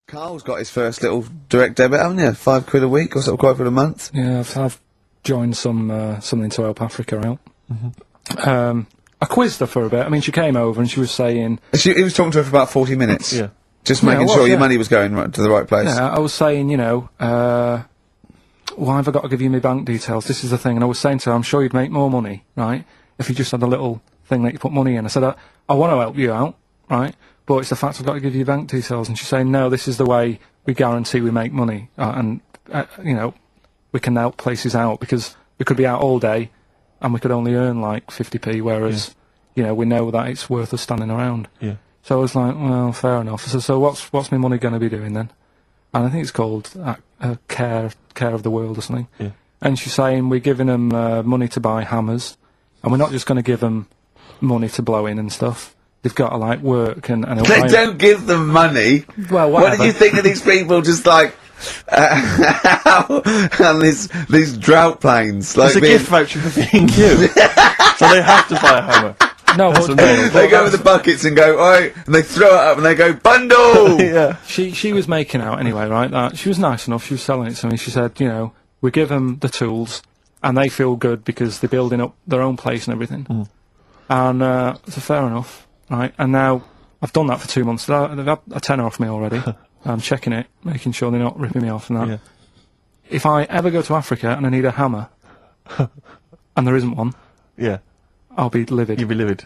Carl's got his first little direct debit, haven't you? £5 a week or something, £5 a month. Yeah, I've joined something to help Africa out. I quizzed her for a bit. I mean, she came over and she was saying... He was talking to her for about 40 minutes. Yeah. Just making sure your money was going to the right place. Yeah, I was saying, you know, why have I got to give you my bank details? This is the thing. And I was saying to her, I'm sure you'd make more money, right, if you just had a little thing that you put money in. I said, I want to help you out, right, but it's the fact I've got to give you bank details. And she's saying, no, this is the way we guarantee we make money. You know, we can help places out because we could be out all day and we could only earn like 50p, whereas, you know, we know that it's worth us standing around. Yeah. So I was like, well, fair enough. I said, so what's my money going to be doing then? And I think it's called care of the world or something. Yeah. And she's saying we're giving them money to buy hammers, and we're not just going to give them money to blow in and stuff. They've got to like work and they don't give them money. Well, what did you think of these people just like on these drought planes? Like it's a gift voucher for being you, so they have to buy a hammer. No, they go with the buckets and go, oi, and they throw it up and they go, bundle! Yeah. She was making out anyway, right? That she was nice enough, she was selling it to me. She said, you know, we give them the tools and they feel good because they're building up their own place and everything. And so fair enough, right? And now I've done that for 2 months. They've had a tenner off me already. I'm checking it, making sure they're not ripping me off and that. Yeah. If I ever go to Africa and I need a hammer, and there isn't one, Yeah. I'll be livid. You'd be livid.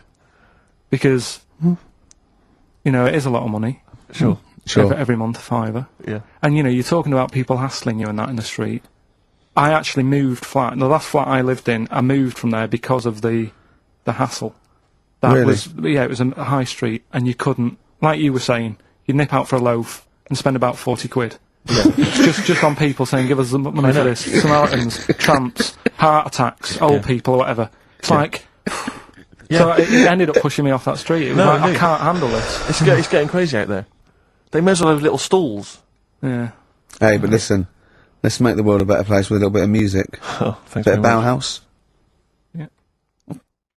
Because, you know, it is a lot of money. Sure. Every month, £5. Yeah. And, you know, you're talking about people hassling you and that in the street. I actually moved flat. The last flat I lived in, I moved from there because of the hassle. That Really? it was a high street, and you couldn't, like you were saying, you'd nip out for a loaf and spend about 40 quid. Yeah. just on people saying, give us the money for this. Samaritans, tramps, heart attacks, old people, or whatever. It's like... So it ended up pushing me off that street. It was like, I can't handle this. It's getting crazy out there. They may as well have little stalls. Yeah. Hey, but listen, let's make the world a better place with a little bit of music. Oh, thanks Bit of very much. Bauhaus. Yeah.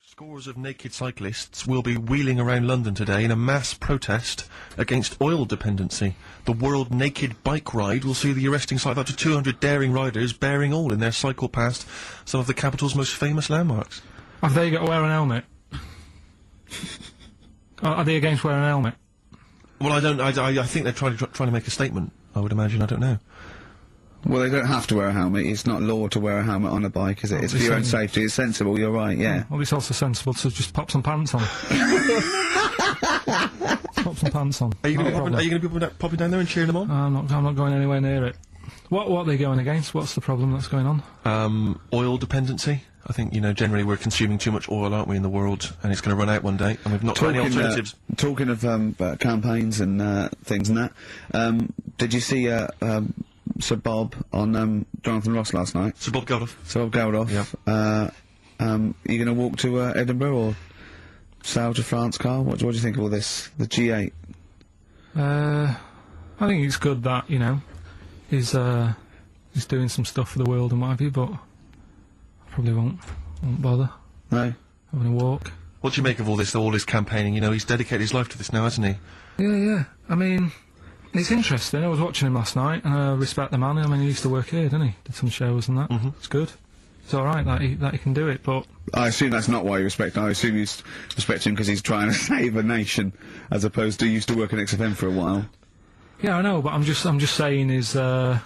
Scores of naked cyclists will be wheeling around London today in a mass protest against oil dependency. The World Naked Bike Ride will see the arresting sight of up to 200 daring riders bearing oil in their cycle past some of the capital's most famous landmarks. Have they got to wear an helmet? Are they against wearing a helmet? Well, I think they're trying to make a statement. I would imagine. I don't know. Well, they don't have to wear a helmet. It's not law to wear a helmet on a bike, is it? It's for your own safety. It's sensible. You're right. Yeah. Well, it's also sensible to just pop some pants on. Pop some pants on. Are you going to be popping down there and cheering them on? I'm not going anywhere near it. What are they going against? What's the problem that's going on? Oil dependency. I think, you know, generally we're consuming too much oil, aren't we, in the world, and it's going to run out one day, and we've not got any alternatives. Talking of campaigns and things and that, did you see Sir Bob on Jonathan Ross last night? Sir Bob Geldof. Sir Bob Geldof. Yeah. Are you going to walk to Edinburgh or sail to France, Carl? What do you think of all this? The G8? I think it's good that, you know, he's doing some stuff for the world and what have you, but I probably won't bother. No? Having a walk. What do you make of all this campaigning? You know, he's dedicated his life to this now, hasn't he? Yeah. I mean, it's interesting. I was watching him last night, and I respect the man. I mean, he used to work here, didn't he? Did some shows and that. It's good. It's alright that he can do it, but... I assume that's not why you respect him. I assume you respect him because he's trying to save a nation, as opposed to he used to work at XFM for a while. Yeah, I know, but I'm just saying it's good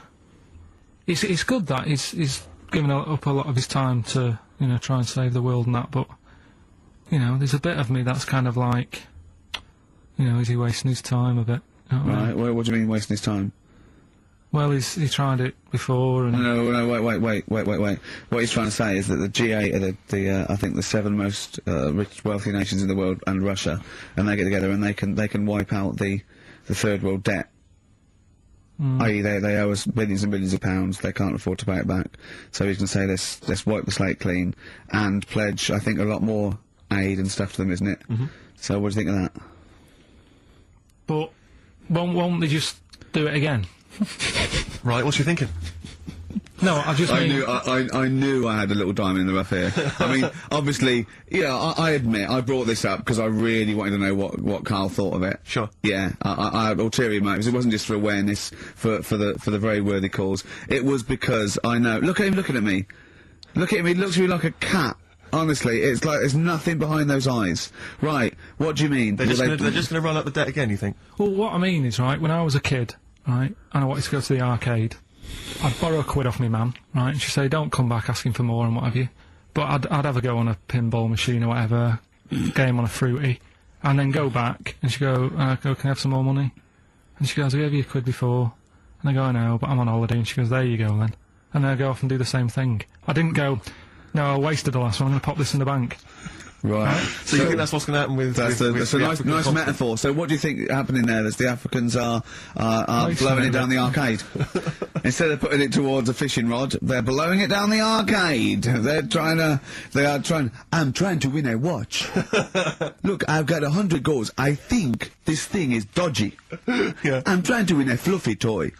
that he's given up a lot of his time to, you know, try and save the world and that, but, you know, there's a bit of me that's kind of like, you know, is he wasting his time a bit? You know what I mean? Right, well, what do you mean wasting his time? Well, he tried it before and... No, wait. What he's trying to say is that the G8 are I think the 7 most rich, wealthy nations in the world, and Russia, and they get together and they can wipe out the third world debt. I.e. they owe us billions and billions of pounds, they can't afford to pay it back. So he's going to say let's wipe the slate clean and pledge, I think, a lot more aid and stuff to them, isn't it? So what do you think of that? But won't they just do it again? Right, what's you thinking? No, I just mean... I knew I had a little diamond in the rough here. I mean, obviously, yeah, I admit, I brought this up because I really wanted to know what Karl thought of it. Sure. Yeah, I had ulterior motives. It wasn't just for awareness, for the very worthy cause. It was because I know, look at him looking at me. Look at him, he looks at me like a cat. Honestly, it's like there's nothing behind those eyes. Right, what do you mean? They're just gonna run up the debt again, you think? Well, what I mean is, right, when I was a kid, right, and I wanted to go to the arcade, I'd borrow a quid off my mum, right, and she'd say, don't come back asking for more and what have you. But I'd have a go on a pinball machine or whatever, game on a fruity, and then go back, and she'd go, can I have some more money? And she goes, I gave you a quid before. And I go, I know, but I'm on holiday. And she goes, there you go then. And then I go off and do the same thing. I didn't go, no, I wasted the last one, I'm going to pop this in the bank. Right. So you think that's what's going to happen with... That's a nice metaphor. So what do you think happening there? Is the Africans are blowing it down the arcade? Instead of putting it towards a fishing rod, they're blowing it down the arcade. I'm trying to win a watch. Look, I've got 100 goals. I think this thing is dodgy. Yeah. I'm trying to win a fluffy toy.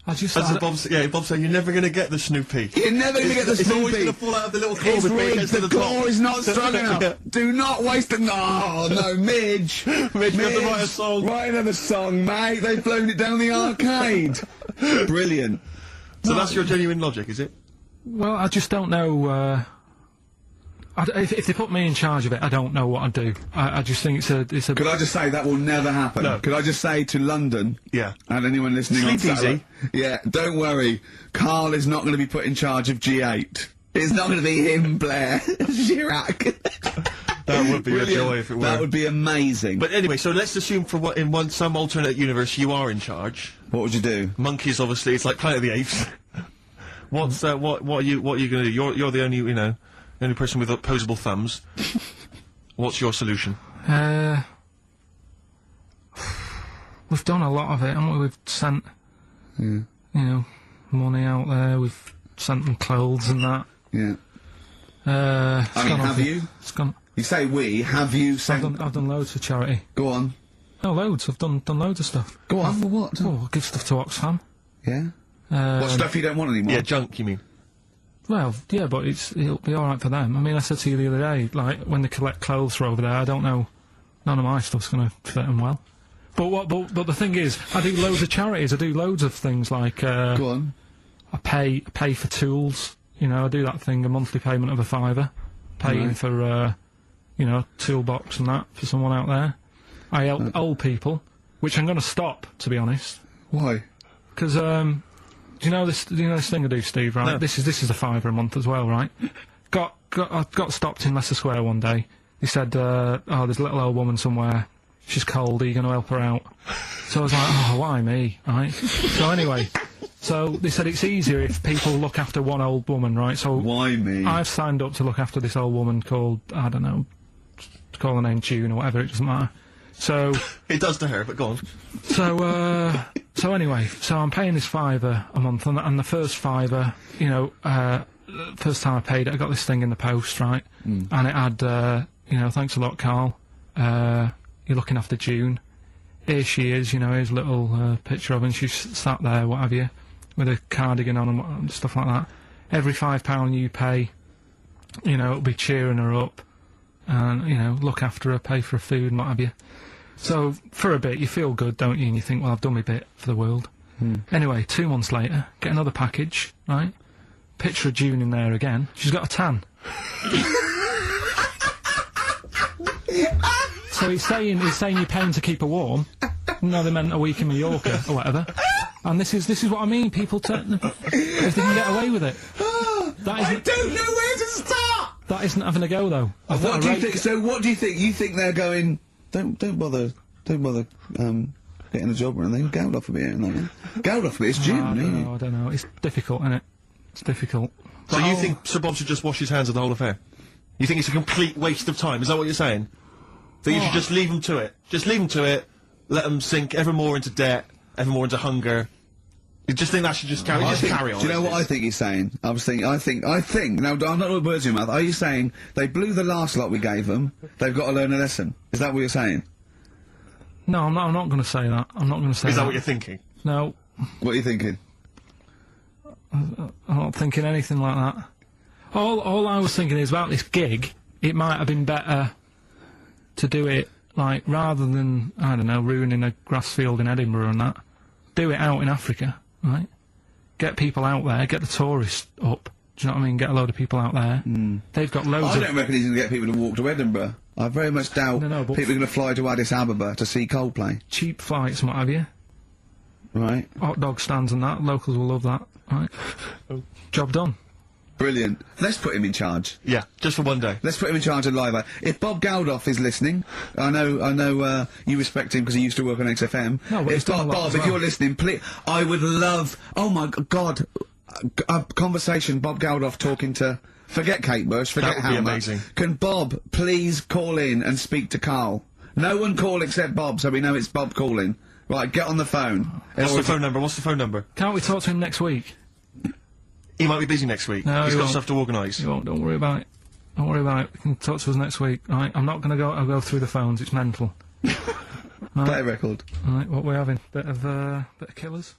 Bob said, you're never going to get the Snoopy. You're never going to get the It's always Snoopy. going to fall out of the little claw It's before it rigged. gets to The the claw top. is not strong enough. Yeah. Do not waste the... Oh, no, Midge. Midge, you have to write a song. Write another song, mate. They've blown it down the arcade. Brilliant. So that's your genuine logic, is it? Well, I just don't know, if they put me in charge of it, I don't know what I'd do. I just think it's a... Could I just say that will never happen? No. Could I just say to London... Yeah. And anyone listening on Sleep Saturday... Yeah, don't worry. Karl is not going to be put in charge of G8. It's not going to be him, Blair. Chirac. That would be Brilliant. a joy if it were. That would be amazing. But anyway, so let's assume in some alternate universe you are in charge. What would you do? Monkeys, obviously, it's like Planet of the Apes. What are you going to do? You're the only, the only person with opposable thumbs. What's your solution? We've done a lot of it, haven't we? We've sent, money out there. We've sent them clothes and that. Yeah. I mean, have you? It's gone. You say we, have you sent... I've done loads for charity. Go on. No, loads. I've done loads of stuff. Go on. For what? Oh, I give stuff to Oxfam. Yeah? What stuff you don't want anymore? Yeah, junk, you mean? Well, yeah, but it'll be alright for them. I mean, I said to you the other day, like, when they collect clothes for over there, I don't know, none of my stuff's gonna fit them well. But the thing is, I do loads of charities, I do loads of things like, Go on. I pay for tools, I do that thing, a monthly payment of £5, paying Right. for, toolbox and that for someone out there. I help old people, which I'm gonna stop, to be honest. Why? Because, do you know this thing I do, Steve, right? No. This is a £5 a month as well, right? I got stopped in Leicester Square one day. He said, there's a little old woman somewhere. She's cold, are you going to help her out? So I was like, oh, why me, right? So anyway, so they said it's easier if people look after one old woman, right? So Why me? I've signed up to look after this old woman called, I don't know, call her name June or whatever, it doesn't matter. So... It does to her, but go on. So anyway, so I'm paying this £5 a month, and the first £5, first time I paid it, I got this thing in the post, right? And it had, thanks a lot, Karl. You're looking after June. Here she is, here's a little picture of her, and she's sat there, what have you, with a cardigan on and stuff like that. Every £5 you pay, it'll be cheering her up, and, look after her, pay for her food and what have you. So, for a bit, you feel good, don't you? And you think, well, I've done my bit for the world. Anyway, 2 months later, get another package, right? Picture of June in there again. She's got a tan. So he's saying you're paying to keep her warm. No, they meant a week in Mallorca or whatever. And this is what I mean. People if they can get away with it. I don't know where to start. That isn't having a go though. What do you think? So what do you think? You think they're going? Don't bother getting a job or anything. Go off a bit, go off a bit. It's June. I don't know. It's difficult, isn't it? It's difficult. So you think Sir Bob should just wash his hands of the whole affair? You think it's a complete waste of time? Is that what you're saying? That you should just leave them to it? Just leave them to it, let them sink ever more into debt, ever more into hunger. You just think that should just carry on? Do you know what I think he's saying? I think, now, I'm not putting words in your mouth, are you saying they blew the last lot we gave them, they've got to learn a lesson? Is that what you're saying? No, I'm not going to say that. I'm not going to say that. Is that what you're thinking? No. What are you thinking? I'm not thinking anything like that. All I was thinking is about this gig, it might have been better to do it, like, rather than, I don't know, ruining a grass field in Edinburgh and that, do it out in Africa, right? Get people out there, get the tourists up, do you know what I mean? Get a load of people out there. They've got loads I don't reckon he's going to get people to walk to Edinburgh. I very much doubt No, but people are going to fly to Addis Ababa to see Coldplay. cheap flights and what have you. Right. Hot dog stands and that, locals will love that, right? Job done. Brilliant. Let's put him in charge. Yeah, just for one day. Let's put him in charge of Live Aid. If Bob Geldof is listening, I know, you respect him because he used to work on XFM. No, but he's if done a lot Bob, as if well. you're listening, please, I would love, oh my God, a conversation, Bob Geldof talking to, forget Kate Bush, forget That would be Helmer. amazing. Can Bob please call in and speak to Carl? No one call except Bob, so we know it's Bob calling. Right, get on the phone. What's the phone number? What's the phone number? Can't we talk to him next week? He might be busy next week. No, He's he got won't. stuff to organise. You won't, don't worry about it. Don't worry about it. You can talk to us next week, right? I'm not gonna I'll go through the phones, it's mental. Play a record. Right, what we're having? Bit of killers?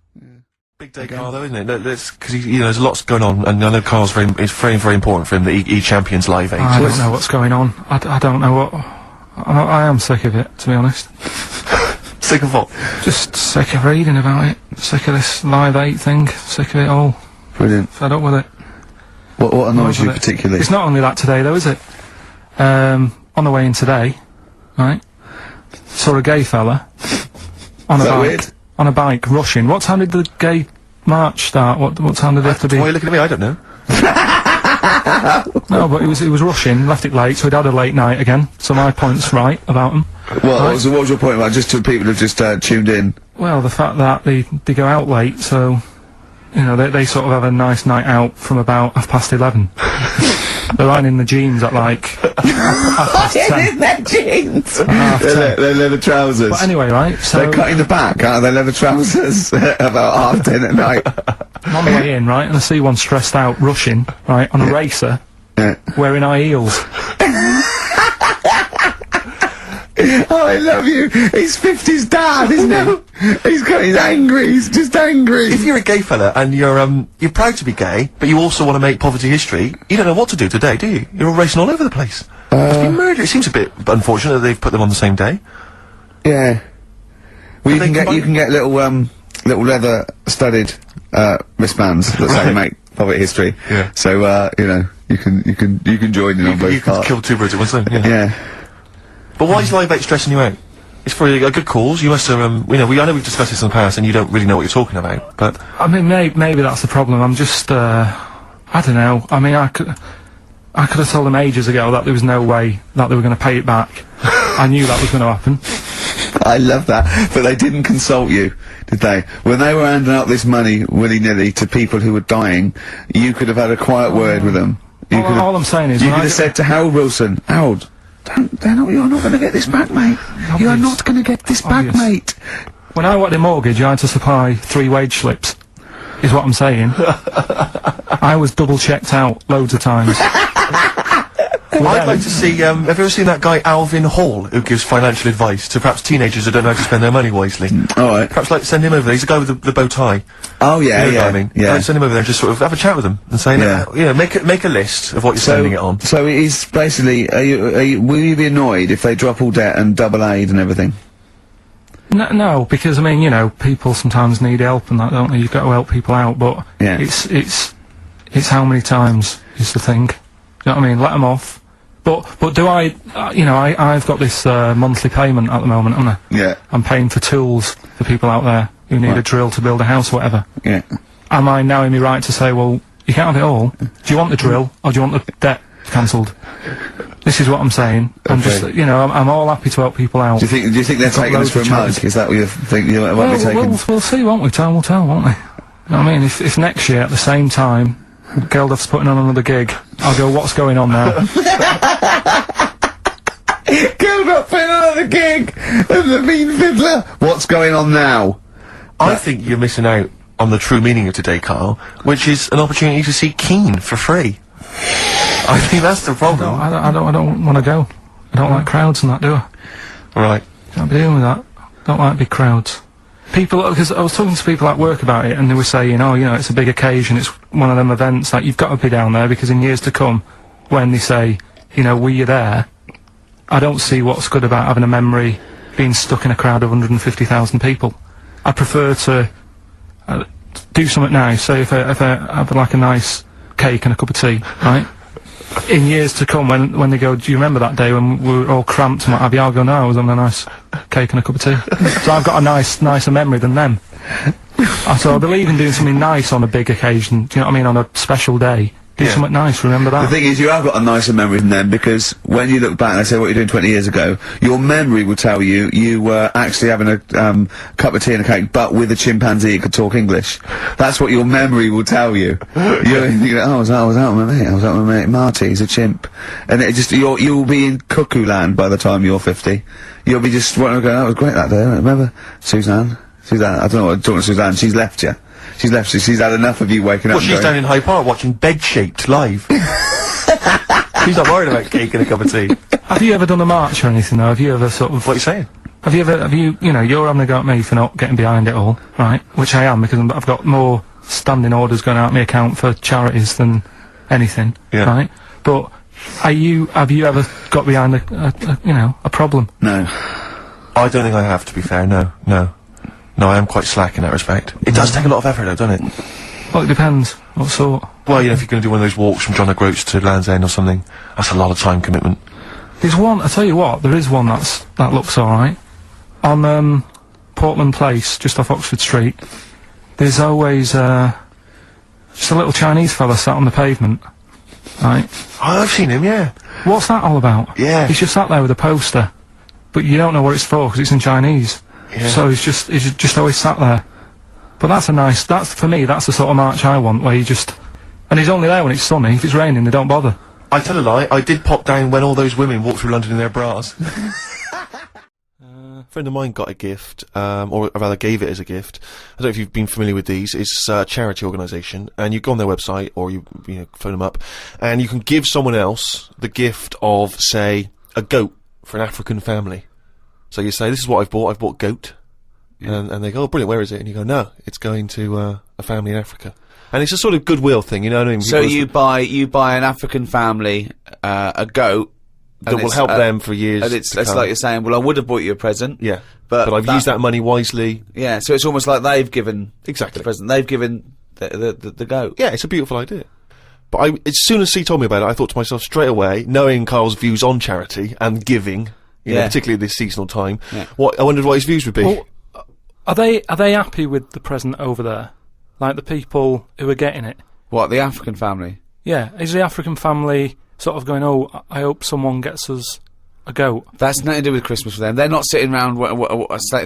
Big day, Carl, though, isn't it? Because there's lots going on, and I know Carl's it's very, very important for him that he champions Live Aid. I don't know what's going on. I don't know what... I am sick of it, to be honest. Sick of what? Just sick of reading about it. Sick of this Live 8 thing. Sick of it all. Brilliant. Fed up with it. What annoys you With it. particularly? It's not only that today, though, is it? On the way in today, right, saw a gay fella on a Is that bike. weird? On a bike, rushing. What time did the gay march start? What time did it have to be? Why are you looking at me? I don't know. No, but he was rushing, left it late, so he'd had a late night again. So my point's right about him. What was your point about, just to people who've just tuned in? Well, the fact that they go out late, so, you know, they sort of have a nice night out from about 11:30. They're lying in the jeans at like 10:30. In their jeans! Half ten. Their leather trousers. But anyway, right, so They're cutting the back out of their leather trousers about 10:30 at night. I'm on the way in, right, and I see one stressed out, rushing, right, on a racer, Yeah. wearing high heels. Oh, I love you. He's 50's dad, isn't he? He's angry. He's just angry. If you're a gay fella and you're proud to be gay, but you also want to make poverty history, you don't know what to do today, do you? You're all racing all over the place. It's been murdered. It seems a bit unfortunate that they've put them on the same day. Yeah. Well, you they can get little leather studded wristbands that say make poverty history. Yeah. So you know, you can join in on both You can parts. kill two birds at one stone. Yeah. Yeah. But why is Live 8 stressing you out? It's for a good cause. You must have, I know we've discussed this in the past, and you don't really know what you're talking about. But I mean, maybe that's the problem. I'm just, I don't know. I mean, I could have told them ages ago that there was no way that they were going to pay it back. I knew that was going to happen. I love that. But they didn't consult you, did they? When they were handing out this money willy-nilly to people who were dying, you could have had a quiet word with them. You could have- All I'm saying is, you when could I have said to Harold Wilson, Harold, you're not going to get this back, mate. You are Obvious. not going to get this back, Obvious. mate. when I wanted a mortgage, I had to supply 3 wage slips. Is what I'm saying. I was double checked out loads of times. I'd like to see, have you ever seen that guy Alvin Hall, who gives financial advice to perhaps teenagers who don't know how to spend their money wisely? Alright. Perhaps like send him over there. He's a guy with the bow tie. Oh, yeah, You know yeah. what I mean? Yeah. Send him over there and just sort of have a chat with him and say, Yeah. make a list of what you're spending it on. So it is basically, will you be annoyed if they drop all debt and double aid and everything? No, because I mean, you know, people sometimes need help and that, don't they? You've got to help people out, but Yeah. it's how many times is the thing. You know what I mean? Let them off. But do I? I've got this monthly payment at the moment, haven't I? Yeah. I'm paying for tools for people out there who need a drill to build a house, or whatever. Yeah. Am I now in my right to say, well, you can't have it all? Do you want the drill, or do you want the debt cancelled? This is what I'm saying. I'm Okay. just, you know, I'm all happy to help people out. Do you think they're I've got taking us loads for a of mug? charges. Is that what you think you might be taking? We'll see, won't we? Time will tell, won't we? You know what I mean? If next year at the same time, Geldof's putting on another gig, I'll go, what's going on now? Geldof putting on another gig of the Mean Fiddler. What's going on now? I think you're missing out on the true meaning of today, Carl, which is an opportunity to see Keane for free. I think that's the problem. I don't want to go. I don't like crowds and that, do I? Right. Can't be doing with that. Don't like big crowds. people, because I was talking to people at work about it, and they were saying, oh, you know, it's a big occasion, it's one of them events, like, you've got to be down there, because in years to come, when they say, you know, were you there, I don't see what's good about having a memory being stuck in a crowd of 150,000 people. I prefer to do something nice, say if I have like a nice cake and a cup of tea, right? In years to come, when they go, do you remember that day when we were all cramped and what have you? I'll go, no, I was having a nice cake and a cup of tea. So I've got a nicer memory than them. So I believe in doing something nice on a big occasion, do you know what I mean, on a special day. Do something nice, remember that. The thing is, you have got a nicer memory than them, because when you look back and they say what you're doing 20 years ago, your memory will tell you you were actually having a cup of tea and a cake, but with a chimpanzee who could talk English. That's what your memory will tell you. You go, oh, I was out with my mate, Marty, he's a chimp. And it just, you'll be in cuckoo land by the time you're 50. You'll be just wanting to go, that was great that day, remember? Suzanne, I don't know what I'm talking to Suzanne, she's left you. She's left, she's had enough of you waking up. Well, she's down in Hyde Park watching Bed-Shaped live. She's not worried about cake and a cup of tea. Have you ever done a march or anything, though? Have you ever sort of... What are you saying? Have you, you know, you're having a go at me for not getting behind it all, right? Which I am, because I've got more standing orders going out my account for charities than anything, right? But have you ever got behind a problem? No. I don't think I have, to be fair, no. No, I am quite slack in that respect. It does take a lot of effort, though, doesn't it? Well, it depends. What sort? Well, you know, if you're going to do one of those walks from John O'Groats to Land's End or something, that's a lot of time commitment. There's one, I tell you what, there is one that looks alright. On, Portland Place, just off Oxford Street, there's always, just a little Chinese fella sat on the pavement, right? Oh, I've seen him, yeah. What's that all about? Yeah. He's just sat there with a poster, but you don't know what it's for, because it's in Chinese. Yeah. So he's just always sat there. But that's for me, that's the sort of march I want, where you just... And he's only there when it's sunny. If it's raining, they don't bother. I tell a lie, I did pop down when all those women walked through London in their bras. A friend of mine got a gift, or rather gave it as a gift. I don't know if you've been familiar with these. It's a charity organisation, and you go on their website, or you phone them up, and you can give someone else the gift of, say, a goat for an African family. So you say, this is what I've bought goat. And they go, oh, brilliant, where is it? And you go, no, it's going to a family in Africa. And it's a sort of goodwill thing, you know what I mean? So you buy an African family a goat that will help them for years. And it's like you're saying, well, I would have bought you a present. Yeah. But I've used that money wisely. Yeah, so it's almost like they've given exactly the present. They've given the goat. Yeah, it's a beautiful idea. But as soon as he told me about it, I thought to myself straight away, knowing Carl's views on charity and giving, you know, particularly this seasonal time, I wondered what his views would be. Well, are they happy with the present over there? Like the people who are getting it? What, the African family? Yeah, is the African family sort of going, oh, I hope someone gets us a goat? That's nothing to do with Christmas for them. They're not sitting around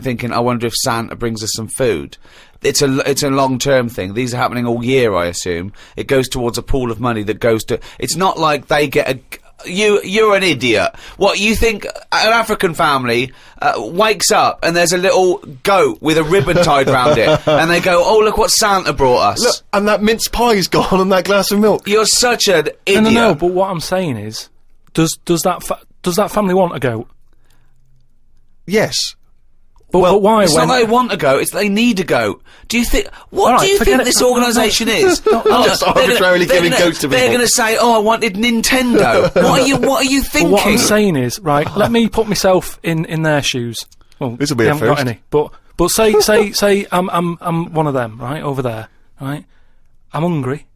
thinking, I wonder if Santa brings us some food. It's a long-term thing. These are happening all year, I assume. It goes towards a pool of money that goes to... It's not like they get a... You're an idiot. What, you think an African family wakes up and there's a little goat with a ribbon tied round it, and they go, oh, look what Santa brought us. Look, and that mince pie's gone and that glass of milk. You're such an idiot. No, but what I'm saying is, does that family want a goat? Yes. But why? It's not they want a goat, it's they need a goat. Do you think... What do you think this organisation is? Just arbitrarily giving goats to people. They're going to say, oh, I wanted Nintendo. What are you thinking? Well, what I'm saying is, right, let me put myself in their shoes. Well, this'll be a haven't first. got any. But say I'm one of them, right, over there, right? I'm hungry,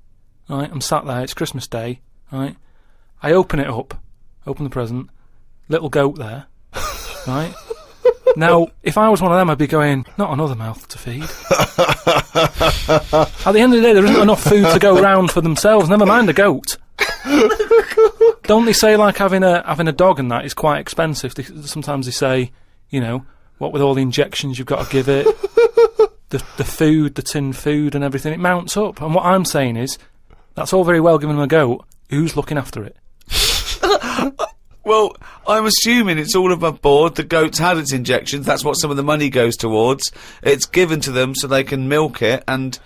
right? I'm sat there, it's Christmas Day, right? I open it up, open the present, little goat there, right? Now, if I was one of them, I'd be going, not another mouth to feed. At the end of the day, there isn't enough food to go round for themselves, never mind a goat. Don't they say, like, having a dog and that is quite expensive? Sometimes they say, you know, what with all the injections you've got to give it, the food, the tin food and everything, it mounts up. And what I'm saying is, that's all very well giving them a goat, who's looking after it? Well, I'm assuming it's all above board. The goat's had its injections. That's what some of the money goes towards. It's given to them so they can milk it and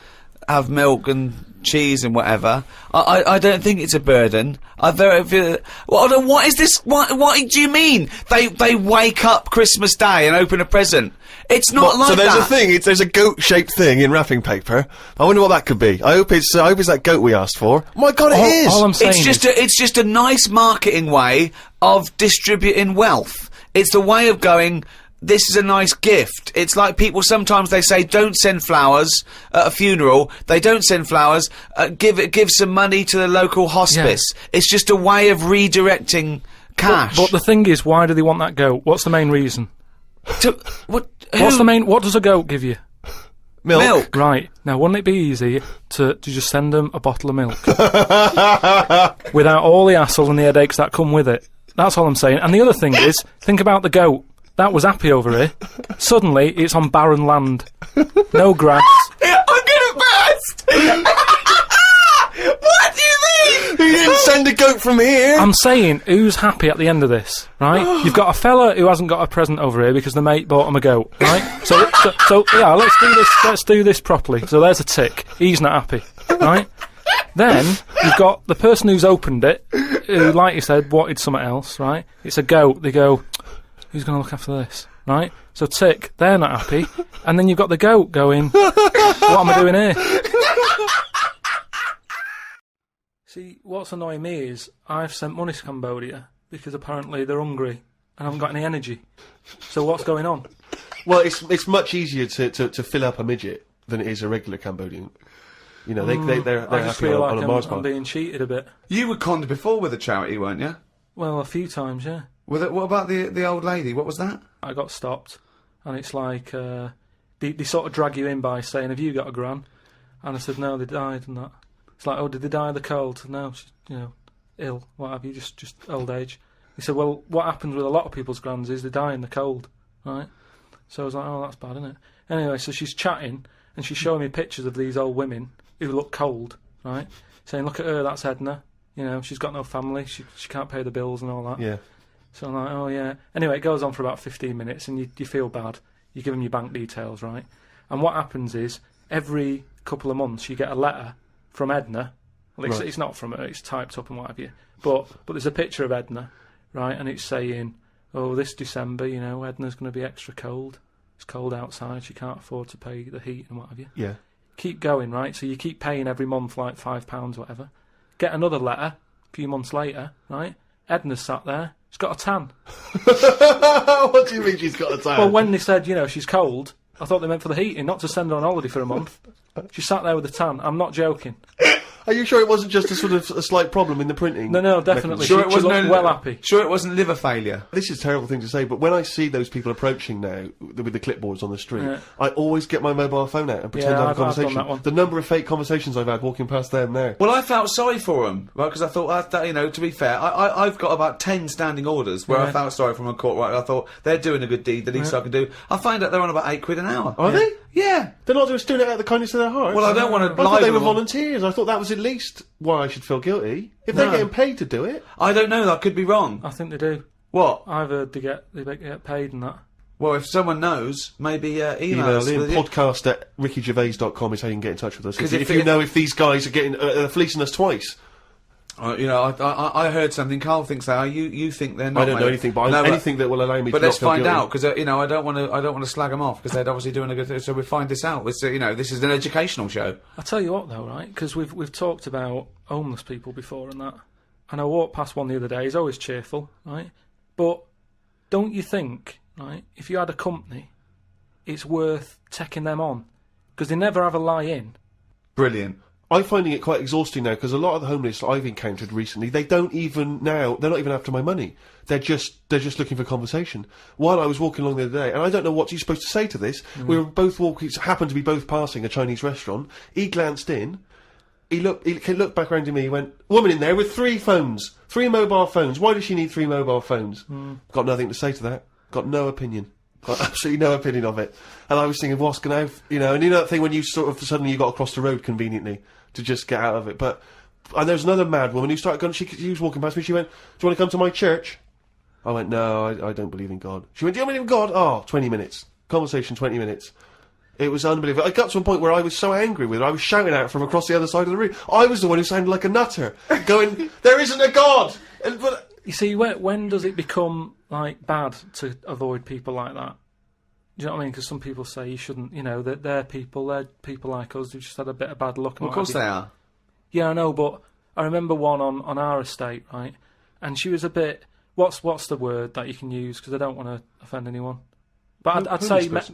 have milk and cheese and whatever. I don't think it's a burden. What is this? What do you mean? They wake up Christmas Day and open a present. It's not like so there's that. a thing. There's a goat-shaped thing in wrapping paper. I wonder what that could be. I hope it's that goat we asked for. My God, it is. All I'm saying It's just a nice marketing way of distributing wealth. It's the way of going, this is a nice gift. It's like people sometimes they say, don't send flowers at a funeral. They don't send flowers. Give some money to the local hospice. Yeah. It's just a way of redirecting cash. But the thing is, why do they want that goat? What's the main reason? What does a goat give you? Milk. Right. Now, wouldn't it be easy to just send them a bottle of milk? Without all the hassle and the headaches that come with it. That's all I'm saying. And the other thing is, think about the goat. That was happy over here. Suddenly, it's on barren land. No grass. I'm gonna burst! What do you mean? You didn't send a goat from here. I'm saying, who's happy at the end of this, right? You've got a fella who hasn't got a present over here because the mate bought him a goat, right? So yeah, let's do this properly. So there's a tick. He's not happy, right? Then, you've got the person who's opened it, who, like you said, wanted something else, right? It's a goat. They go, who's going to look after this, right? So tick, they're not happy. And then you've got the goat going, what am I doing here? See, what's annoying me is I've sent money to Cambodia because apparently they're hungry and haven't got any energy. So what's going on? Well, it's much easier to fill up a midget than it is a regular Cambodian. You know, they're I just happy feel on like a Mars I'm bar. being cheated a bit. You were conned before with a charity, weren't you? Well, a few times, yeah. What about the old lady? What was that? I got stopped, and it's like they sort of drag you in by saying, "Have you got a gran?" And I said, "No, they died," and that. It's like, "Oh, did they die of the cold?" No, she's, ill. What have you? Just old age. He said, "Well, what happens with a lot of people's grans is they die in the cold, right?" So I was like, "Oh, that's bad, isn't it?" Anyway, so she's chatting and she's showing me pictures of these old women who look cold, right? Saying, "Look at her, that's Edna. She's got no family. She can't pay the bills and all that." Yeah. So I'm like, oh yeah. Anyway, it goes on for about 15 minutes and you feel bad. You give them your bank details, right? And what happens is, every couple of months you get a letter from Edna. Well, it's not from her, it's typed up and what have you. But there's a picture of Edna, right? And it's saying, oh, this December, Edna's going to be extra cold. It's cold outside, she can't afford to pay the heat and what have you. Yeah. Keep going, right? So you keep paying every month like £5 or whatever. Get another letter a few months later, right? Edna's sat there. She's got a tan. What do you mean she's got a tan? Well, when they said, she's cold, I thought they meant for the heating, not to send her on holiday for a month. She sat there with a tan. I'm not joking. Are you sure it wasn't just a slight problem in the printing? No, definitely. Sure, she looked well happy. Sure, it wasn't liver failure. This is a terrible thing to say, but when I see those people approaching now with the clipboards on the street, I always get my mobile phone out and pretend to have a conversation. I've done that one. The number of fake conversations I've had walking past them now. Well, I felt sorry for them, right? Because I thought, to be fair, I've got about 10 standing orders where I felt sorry from a court. Right, I thought they're doing a good deed. The least I can do. I find out they're on about £8 an hour. Are they? Yeah. They're not just doing it out of the kindness of their hearts. Well, I don't want to. I thought they were volunteers. I thought that was at least why I should feel guilty. If they're getting paid to do it. I don't know. That could be wrong. I think they do. What? I've heard they get paid and that. Well, if someone knows, maybe email us. podcast@rickygervais.com is how you can get in touch with us. 'Cause If you know if these guys are getting fleecing us twice. I heard something. Carl thinks that. You think they're not. I don't know anything, but anything that will allow me. But to let's not feel find guilty. out, because I don't want to slag them off, because they're obviously doing a good thing. So we find this out. It's, this is an educational show. I tell you what, though, right? Because we've talked about homeless people before and that. And I walked past one the other day. He's always cheerful, right? But don't you think, right? If you had a company, it's worth taking them on, because they never have a lie in. Brilliant. I'm finding it quite exhausting now, because a lot of the homeless I've encountered recently, they're not even after my money. They're just looking for conversation. While I was walking along the other day, and I don't know what you're supposed to say to this, we were both happened to be both passing a Chinese restaurant. He glanced in, he looked back around at me, he went, woman in there with 3 phones, 3 mobile phones, why does she need 3 mobile phones? Got nothing to say to that, got no opinion. Got absolutely no opinion of it. And I was thinking, what's going to have, and you know that thing when you sort of suddenly you got across the road conveniently to just get out of it. And there was another mad woman who started going, she was walking past me, she went, do you want to come to my church? I went, no, I don't believe in God. She went, do you believe in God? Oh, 20 minutes. Conversation, 20 minutes. It was unbelievable. I got to a point where I was so angry with her, I was shouting out from across the other side of the room. I was the one who sounded like a nutter, going, there isn't a God! You see, when does it become, bad to avoid people like that? Do you know what I mean? Because some people say you shouldn't, you know, that they're people like us who've just had a bit of bad luck. And Well, of course they are. Yeah, I know, but I remember one on our estate, right? And she was a bit. What's the word that you can use? Because I don't want to offend anyone. But I'd say but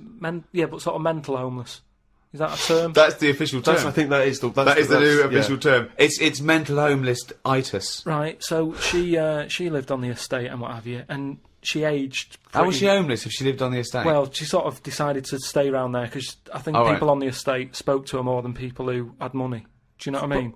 sort of mental homeless. Is that a term? That's the official term. I think that is the new official term. It's mental homeless-itis. Right. So she lived on the estate and what have you, and she aged. How was she homeless if she lived on the estate? Well, she sort of decided to stay around there because I think people on the estate spoke to her more than people who had money. Do you know what I mean?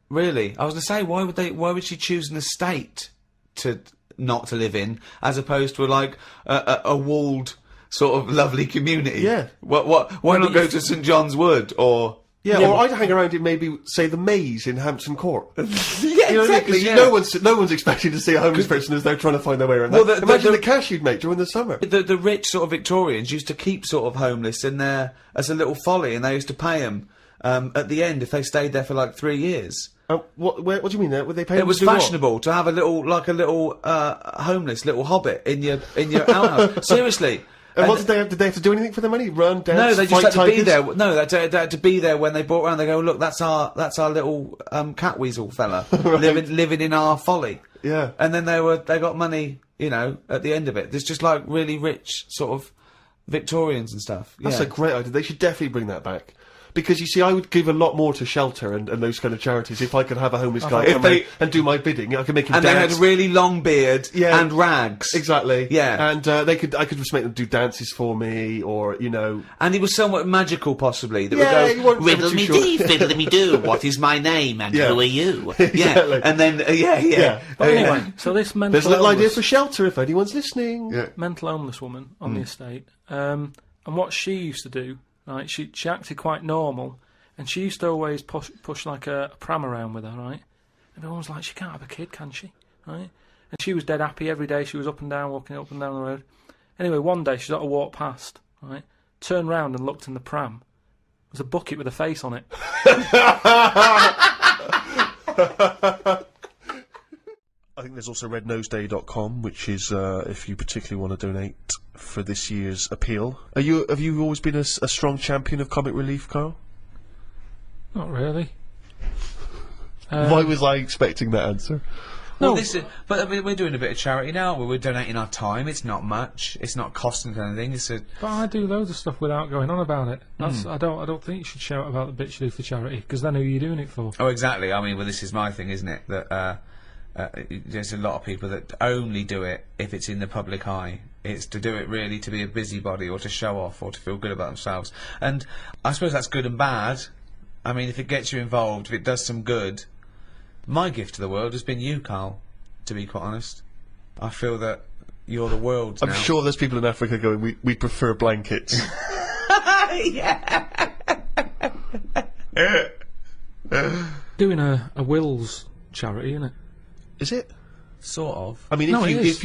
Really? I was going to say, why would she choose an estate to not to live in, as opposed to like a walled sort of lovely community? Yeah. Why not go to St John's Wood or? Yeah, or I'd hang around in maybe, say, the Maze in Hampton Court. Yeah, You know what I mean? 'Cause exactly. Yeah. no one's expecting to see a homeless person as they're trying to find their way around. Well, Imagine the cash you'd make during the summer. The rich sort of Victorians used to keep sort of homeless in there as a little folly, and they used to pay them at the end if they stayed there for like 3 years. What do you mean? Were they paying? It was fashionable to have a little homeless little hobbit in your outhouse. Seriously. And what did they have? Did they have to do anything for the money? Run, dance, No, they just fight had to be tigers? there. No, they had to be there when they brought around. They go, look, that's our little cat weasel fella living in our folly. Yeah. And then they got money, you know, at the end of it. There's just like really rich sort of Victorians and stuff. That's yeah. a great idea. They should definitely bring that back. Because, you see, I would give a lot more to shelter and those kind of charities if I could have a homeless guy If come they- in and do my bidding. I could make him And dance. they had a really long beard Yeah. and rags. Exactly. Yeah. And I could just make them do dances for me, or, you know... And he was somewhat magical, possibly. That Yeah, would you go, weren't riddle ever me too dee, sure." fiddle me do, what is my name and Yeah. who are you? Exactly. Yeah, and then, Yeah. But anyway, so this mental There's a little idea homeless, for shelter if anyone's listening. Yeah. mental homeless woman on the estate, and what she used to do, right? She acted quite normal, and she used to always push like a pram around with her, right? And everyone was like, she can't have a kid, can she? Right? And she was dead happy every day. She was up and down, walking up and down the road. Anyway, one day she sort of walked past, right? Turned round and looked in the pram. There was a bucket with a face on it. I think there's also rednoseday.com, which is if you particularly want to donate for this year's appeal. Have you always been a strong champion of comic relief, Carl? Not really. Why was I expecting that answer? Well, No. but I mean, we're doing a bit of charity now. We're donating our time. It's not much. It's not costing us anything. But I do loads of stuff without going on about it. I don't think you should shout about the bits you do for charity, because then who are you doing it for? Oh, exactly. I mean, well, this is my thing, isn't it? That there's a lot of people that only do it if it's in the public eye. It's to do it really to be a busybody or to show off or to feel good about themselves. And I suppose that's good and bad. I mean, if it gets you involved, if it does some good. My gift to the world has been you, Carl, to be quite honest. I feel that you're the world I'm now. sure there's people in Africa going, we prefer blankets. Yeah. Doing a wills charity, isn't it? Is it? Sort of. I mean, No, it is. if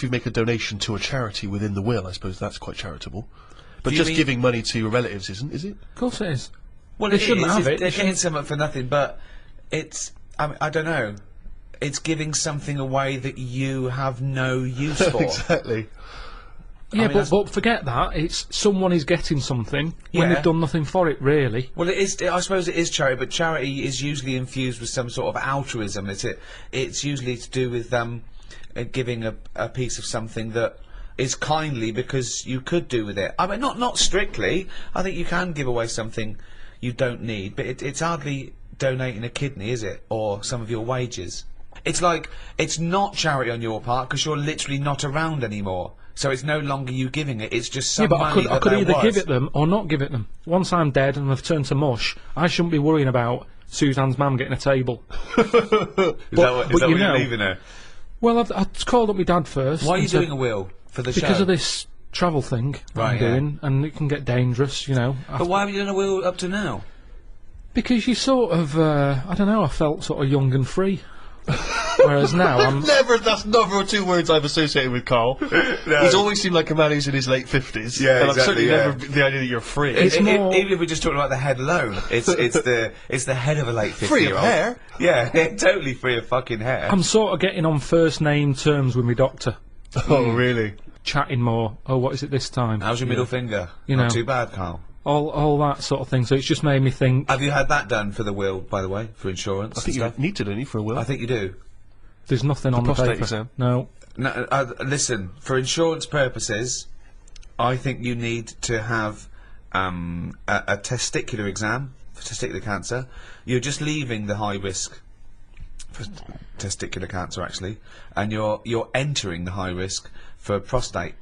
you make a donation to a charity within the will, I suppose that's quite charitable. But Do you just mean- giving money to your relatives isn't, is it? Of course it is. Well, They it shouldn't is. have it. They're They getting something for nothing, but it's... I don't know. It's giving something away that you have no use for. Exactly. Yeah, mean, but forget that. It's someone is getting something when Yeah. they've done nothing for it, really. Well, it is. I suppose it is charity, but charity is usually infused with some sort of altruism. It's usually to do with giving a piece of something that is kindly because you could do with it. I mean, not strictly. I think you can give away something you don't need, but it's hardly donating a kidney, is it, or some of your wages? It's like it's not charity on your part because you're literally not around anymore. So it's no longer you giving it. It's just some Yeah, but money I could that either there give was. it them or not give it them. Once I'm dead and I've turned to mush, I shouldn't be worrying about Suzanne's mum getting a table. Is that but what you you're know- leaving her? Well, I called up my dad first. Why are you and said- doing a will for the Because show? of this travel thing that Right, I'm yeah. doing, and it can get dangerous, you know. But why haven't you done a will up to now? Because you sort of, I don't know, I felt sort of young and free. Whereas now I'm... That's never two words I've associated with Carl. He's always seemed like a man who's in his late 50s. Yeah, and I've exactly, certainly yeah. never the idea that you're free. It's more- Even if we're just talking about the head alone, it's the head of a late 50-year-old. Free of hair. Yeah, totally free of fucking hair. I'm sort of getting on first name terms with my doctor. Oh, really? chatting more. Oh, what is it this time? How's your middle finger? You Not know. too bad, Carl. All that sort of thing. So it's just made me think. Have you had that done for the will, by the way, for insurance? I think you need to, don't you, for a will? I think you do. There's nothing on the prostate paper. exam? No. No, listen, for insurance purposes, I think you need to have a testicular exam for testicular cancer. You're just leaving the high risk for testicular cancer, actually, and you're entering the high risk for prostate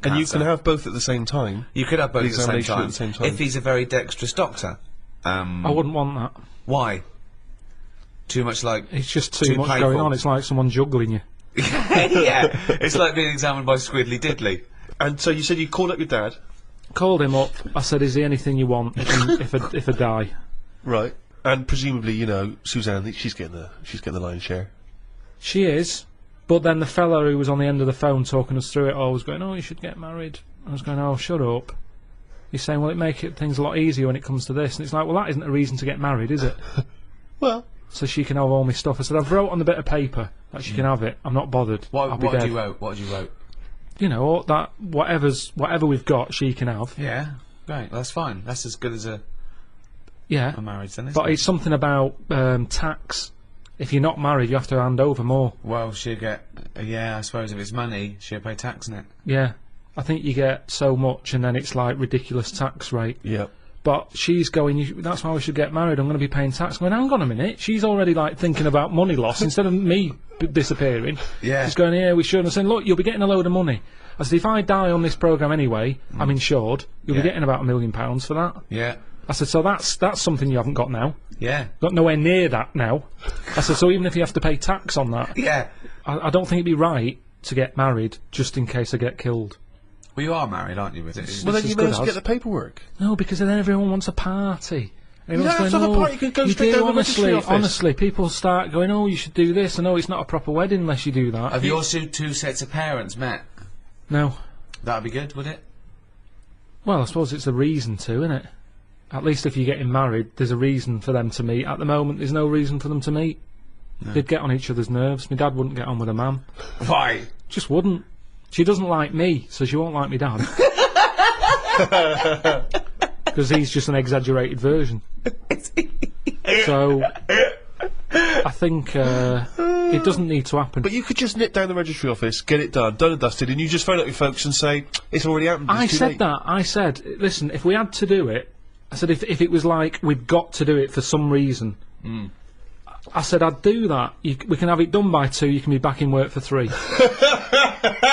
cancer. And you can have both at the same time. You could have both at the same examination time, at the same time. if he's a very dexterous doctor. I wouldn't want that. Why? Too much like... It's just too much painful. going on. It's like someone juggling you. Yeah, it's like being examined by Squiddly Diddly. And so you said you called up your dad. Called him up. I said, "Is there anything you want if I die?" Right. And presumably, you know, Suzanne, she's getting the lion's share. She is. But then the fella who was on the end of the phone talking us through it all was going, "Oh, you should get married." I was going, "Oh, shut up." He's saying, "Well, it make things a lot easier when it comes to this." And it's like, well, that isn't a reason to get married, is it? Well, so she can have all my stuff. I said, "I've wrote on the bit of paper that she can have it. I'm not bothered. I'll be What dead." did you wrote? What did you wrote? You know, all that whatever we've got, she can have. Yeah, great. That's fine. That's as good as a Yeah. marriage then, isn't But it? it's something about tax. If you're not married, you have to hand over more. Well, she'll get... yeah, I suppose if it's money, she'll pay tax on it. Yeah. I think you get so much, and then it's like ridiculous tax rate. yeah. But she's going, that's why we should get married, I'm going to be paying tax. I'm going, hang on a minute. She's already, like, thinking about money loss instead of me disappearing. Yeah. She's going, yeah, we should. And I'm saying, look, you'll be getting a load of money. I said, if I die on this programme anyway, I'm insured, you'll be Yeah. getting about £1 million for that. Yeah. I said, so that's something you haven't got now. Yeah. Got nowhere near that now. I said, so even if you have to pay tax on that, Yeah. I don't think it'd be right to get married just in case I get killed. Well, you are married, aren't you, with it? Well, then is you may good as well as. get the paperwork. No, because then everyone wants a party. Everyone's don't have to have a party, you can go straight down the registry office." Honestly, people start going, oh, you should do this. And no, it's not a proper wedding unless you do that. Have your two sets of parents met? No. That'd be good, would it? Well, I suppose it's a reason to, isn't it? At least if you're getting married, there's a reason for them to meet. At the moment, there's no reason for them to meet. They'd get on each other's nerves. My dad wouldn't get on with a man. Why? Just wouldn't. She doesn't like me, so she won't like me dad. Because he's just an exaggerated version. So, I think it doesn't need to happen. But you could just nip down the registry office, get it done and dusted, and you just phone up your folks and say, it's already happened, it's I too said late." that. I said, listen, if we had to do it, I said if it was like we've got to do it for some reason, I said I'd do that. We can have it done by 2. You can be back in work for 3.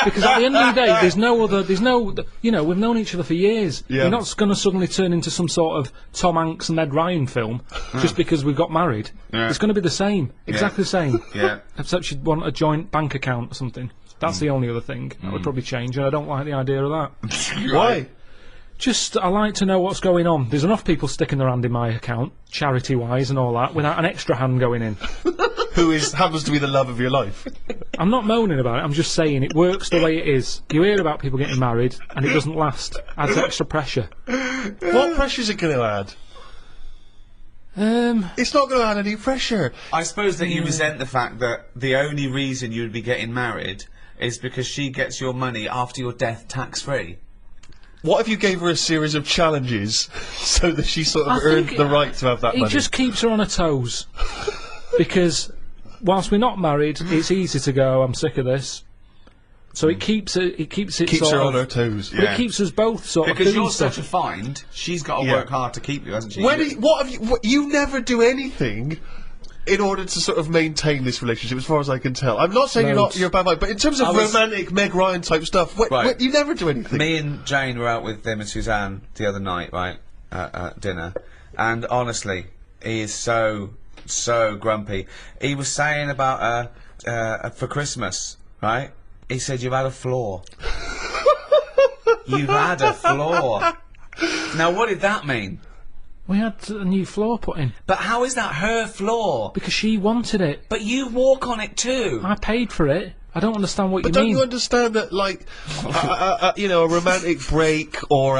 Because at the end of the day, there's no, you know, we've known each other for years. Yeah. We're not going to suddenly turn into some sort of Tom Hanks and Ed Ryan film just because we've got married. Yeah. It's going to be the same, exactly the same. Yeah. Except you'd want a joint bank account or something. That's the only other thing that would probably change, and I don't like the idea of that. Why? Just, I like to know what's going on. There's enough people sticking their hand in my account, charity-wise and all that, without an extra hand going in. Who happens to be the love of your life? I'm not moaning about it, I'm just saying it works the way it is. You hear about people getting married, and it doesn't last. Adds extra pressure. What pressure's it going to add? It's not going to add any pressure. I suppose that you resent the fact that the only reason you'd be getting married is because she gets your money after your death tax-free. What if you gave her a series of challenges so that she sort I of earned think the right to have that It money? just keeps her on her toes. Because whilst we're not married, it's easy to go, I'm sick of this. So it keeps it Keeps sort her of, on her toes. but it keeps us both sort Because of doing you're stuff. such a find, she's got to Yeah. work hard to keep you, hasn't she? What have you? You never do anything in order to sort of maintain this relationship, as far as I can tell. I'm not saying Loads. you're a bad mind, but in terms of romantic Meg Ryan type stuff, Right. you never do anything. Me and Jane were out with them and Suzanne the other night, right, at dinner, and honestly, he is so grumpy. He was saying about for Christmas, right? He said you've had a flaw. You've had a flaw. Now, what did that mean? We had a new floor put in. But how is that her flaw? Because she wanted it. But you walk on it too. I paid for it. I don't understand what But you don't mean. you understand that, like, you know, a romantic break, or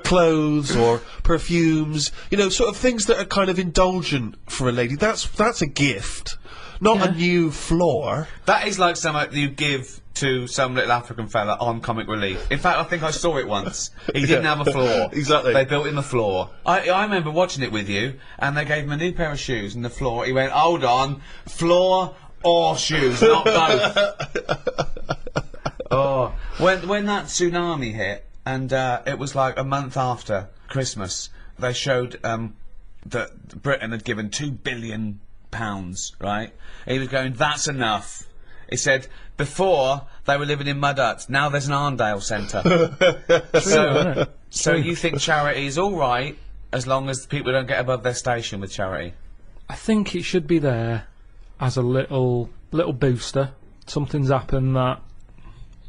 clothes, or perfumes, you know, sort of things that are kind of indulgent for a lady? That's a gift, not a new floor. That is like something you give to some little African fella on Comic Relief. In fact, I think I saw it once. He didn't have a floor. Exactly. They built him a floor. I remember watching it with you, and they gave him a new pair of shoes and the floor. He went, hold on, floor or shoes, not both. Oh, when that tsunami hit, and it was like a month after Christmas, they showed that Britain had given £2 billion, right? He was going, that's enough. He said, before, they were living in mud huts, now there's an Arndale Centre. So you think charity is all right, as long as people don't get above their station with charity? I think it should be there as a little booster. Something's happened that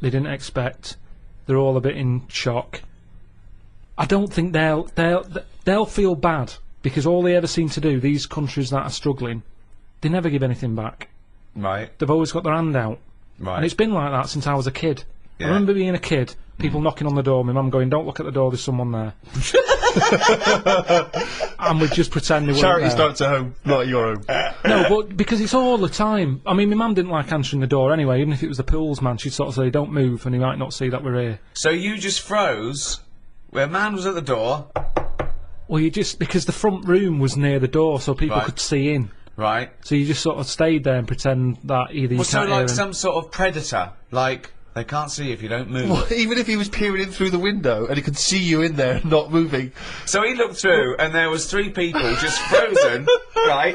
they didn't expect. They're all a bit in shock. I don't think they'll feel bad, because all they ever seem to do, these countries that are struggling, they never give anything back. Right. They've always got their hand out. Right. And it's been like that since I was a kid. Yeah. I remember being a kid, people knocking on the door, my mum going, don't look at the door, there's someone there. And we'd just pretend they weren't Charity there. starts at home, not at your home. No, but because it's all the time. I mean, my mum didn't like answering the door anyway, even if it was the pools man, she'd sort of say, don't move, and he might not see that we're here. So you just froze, where a man was at the door. Well, you just, because the front room was near the door, so people Right. could see in. Right. So you just sort of stayed there and pretend that either you Well, so can't hear like them. some sort of predator, like, they can't see if you don't move. Well, even if he was peering in through the window and he could see you in there not moving. So he looked through, and there was 3 people just frozen, right,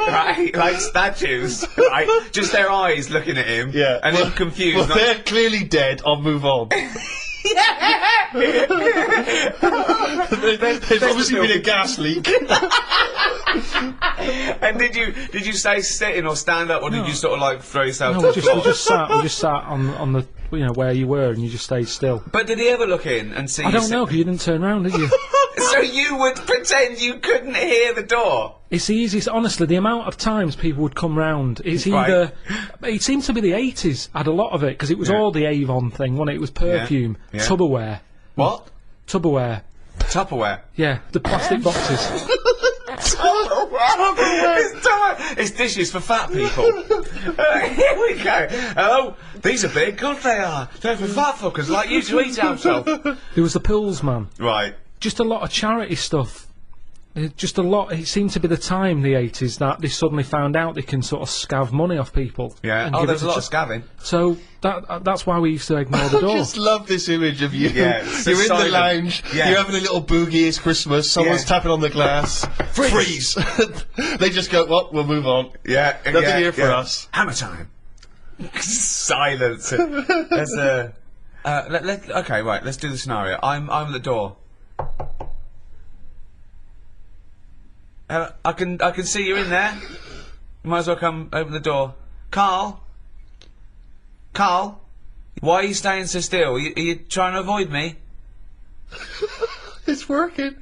like statues, right, just their eyes looking at him, Yeah. and him confused. Well, not- they're clearly dead. I'll move on. There's obviously been a gas leak. And did you stay sitting or stand up, or did you sort of like throw yourself No, to we the just floor? sat on the, you know, where you were, and you just stayed still. But did he ever look in and see? I don't know, because you didn't turn round, did you? So you would pretend you couldn't hear the door? It's the easiest, honestly, the amount of times people would come round, it's Right. either, it seemed to be the 80s, had a lot of it, because it was all the Avon thing, wasn't it? It was perfume, Yeah. Tupperware. What? Tupperware. Tupperware. Yeah, the plastic boxes. It's dishes for fat people. Here we go. Oh, these are big. God, they are. They're for fat fuckers like you to eat out of. There was the Pools man. Right. Just a lot of charity stuff. Just a lot. It seemed to be the time, the 80s, that they suddenly found out they can sort of scav money off people. Yeah. and Oh, give there's it a to lot of scavving. So that's why we used to ignore the I door. just love this image of you. Yeah, so You're in silent. the lounge, Yeah. you're having a little boogie, it's Christmas, someone's Yeah. tapping on the glass. Freeze! They just go, well, we'll move on. Yeah. Nothing here for us. Hammer time. Silence. There's a. Okay, right. Let's do the scenario. I'm at the door. I can see you in there. You might as well come open the door. Carl, why are you staying so still? Are you trying to avoid me? It's working.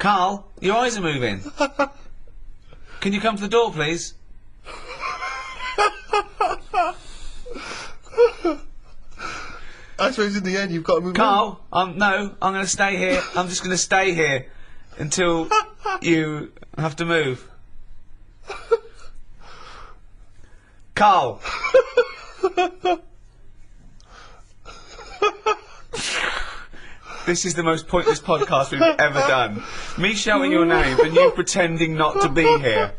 Carl, your eyes are moving. Can you come to the door, please? I suppose in the end you've got to move on. Carl, no, I'm going to stay here. I'm just going to stay here until you have to move. Carl. This is the most pointless podcast we've ever done. Me shouting your name and you pretending not to be here.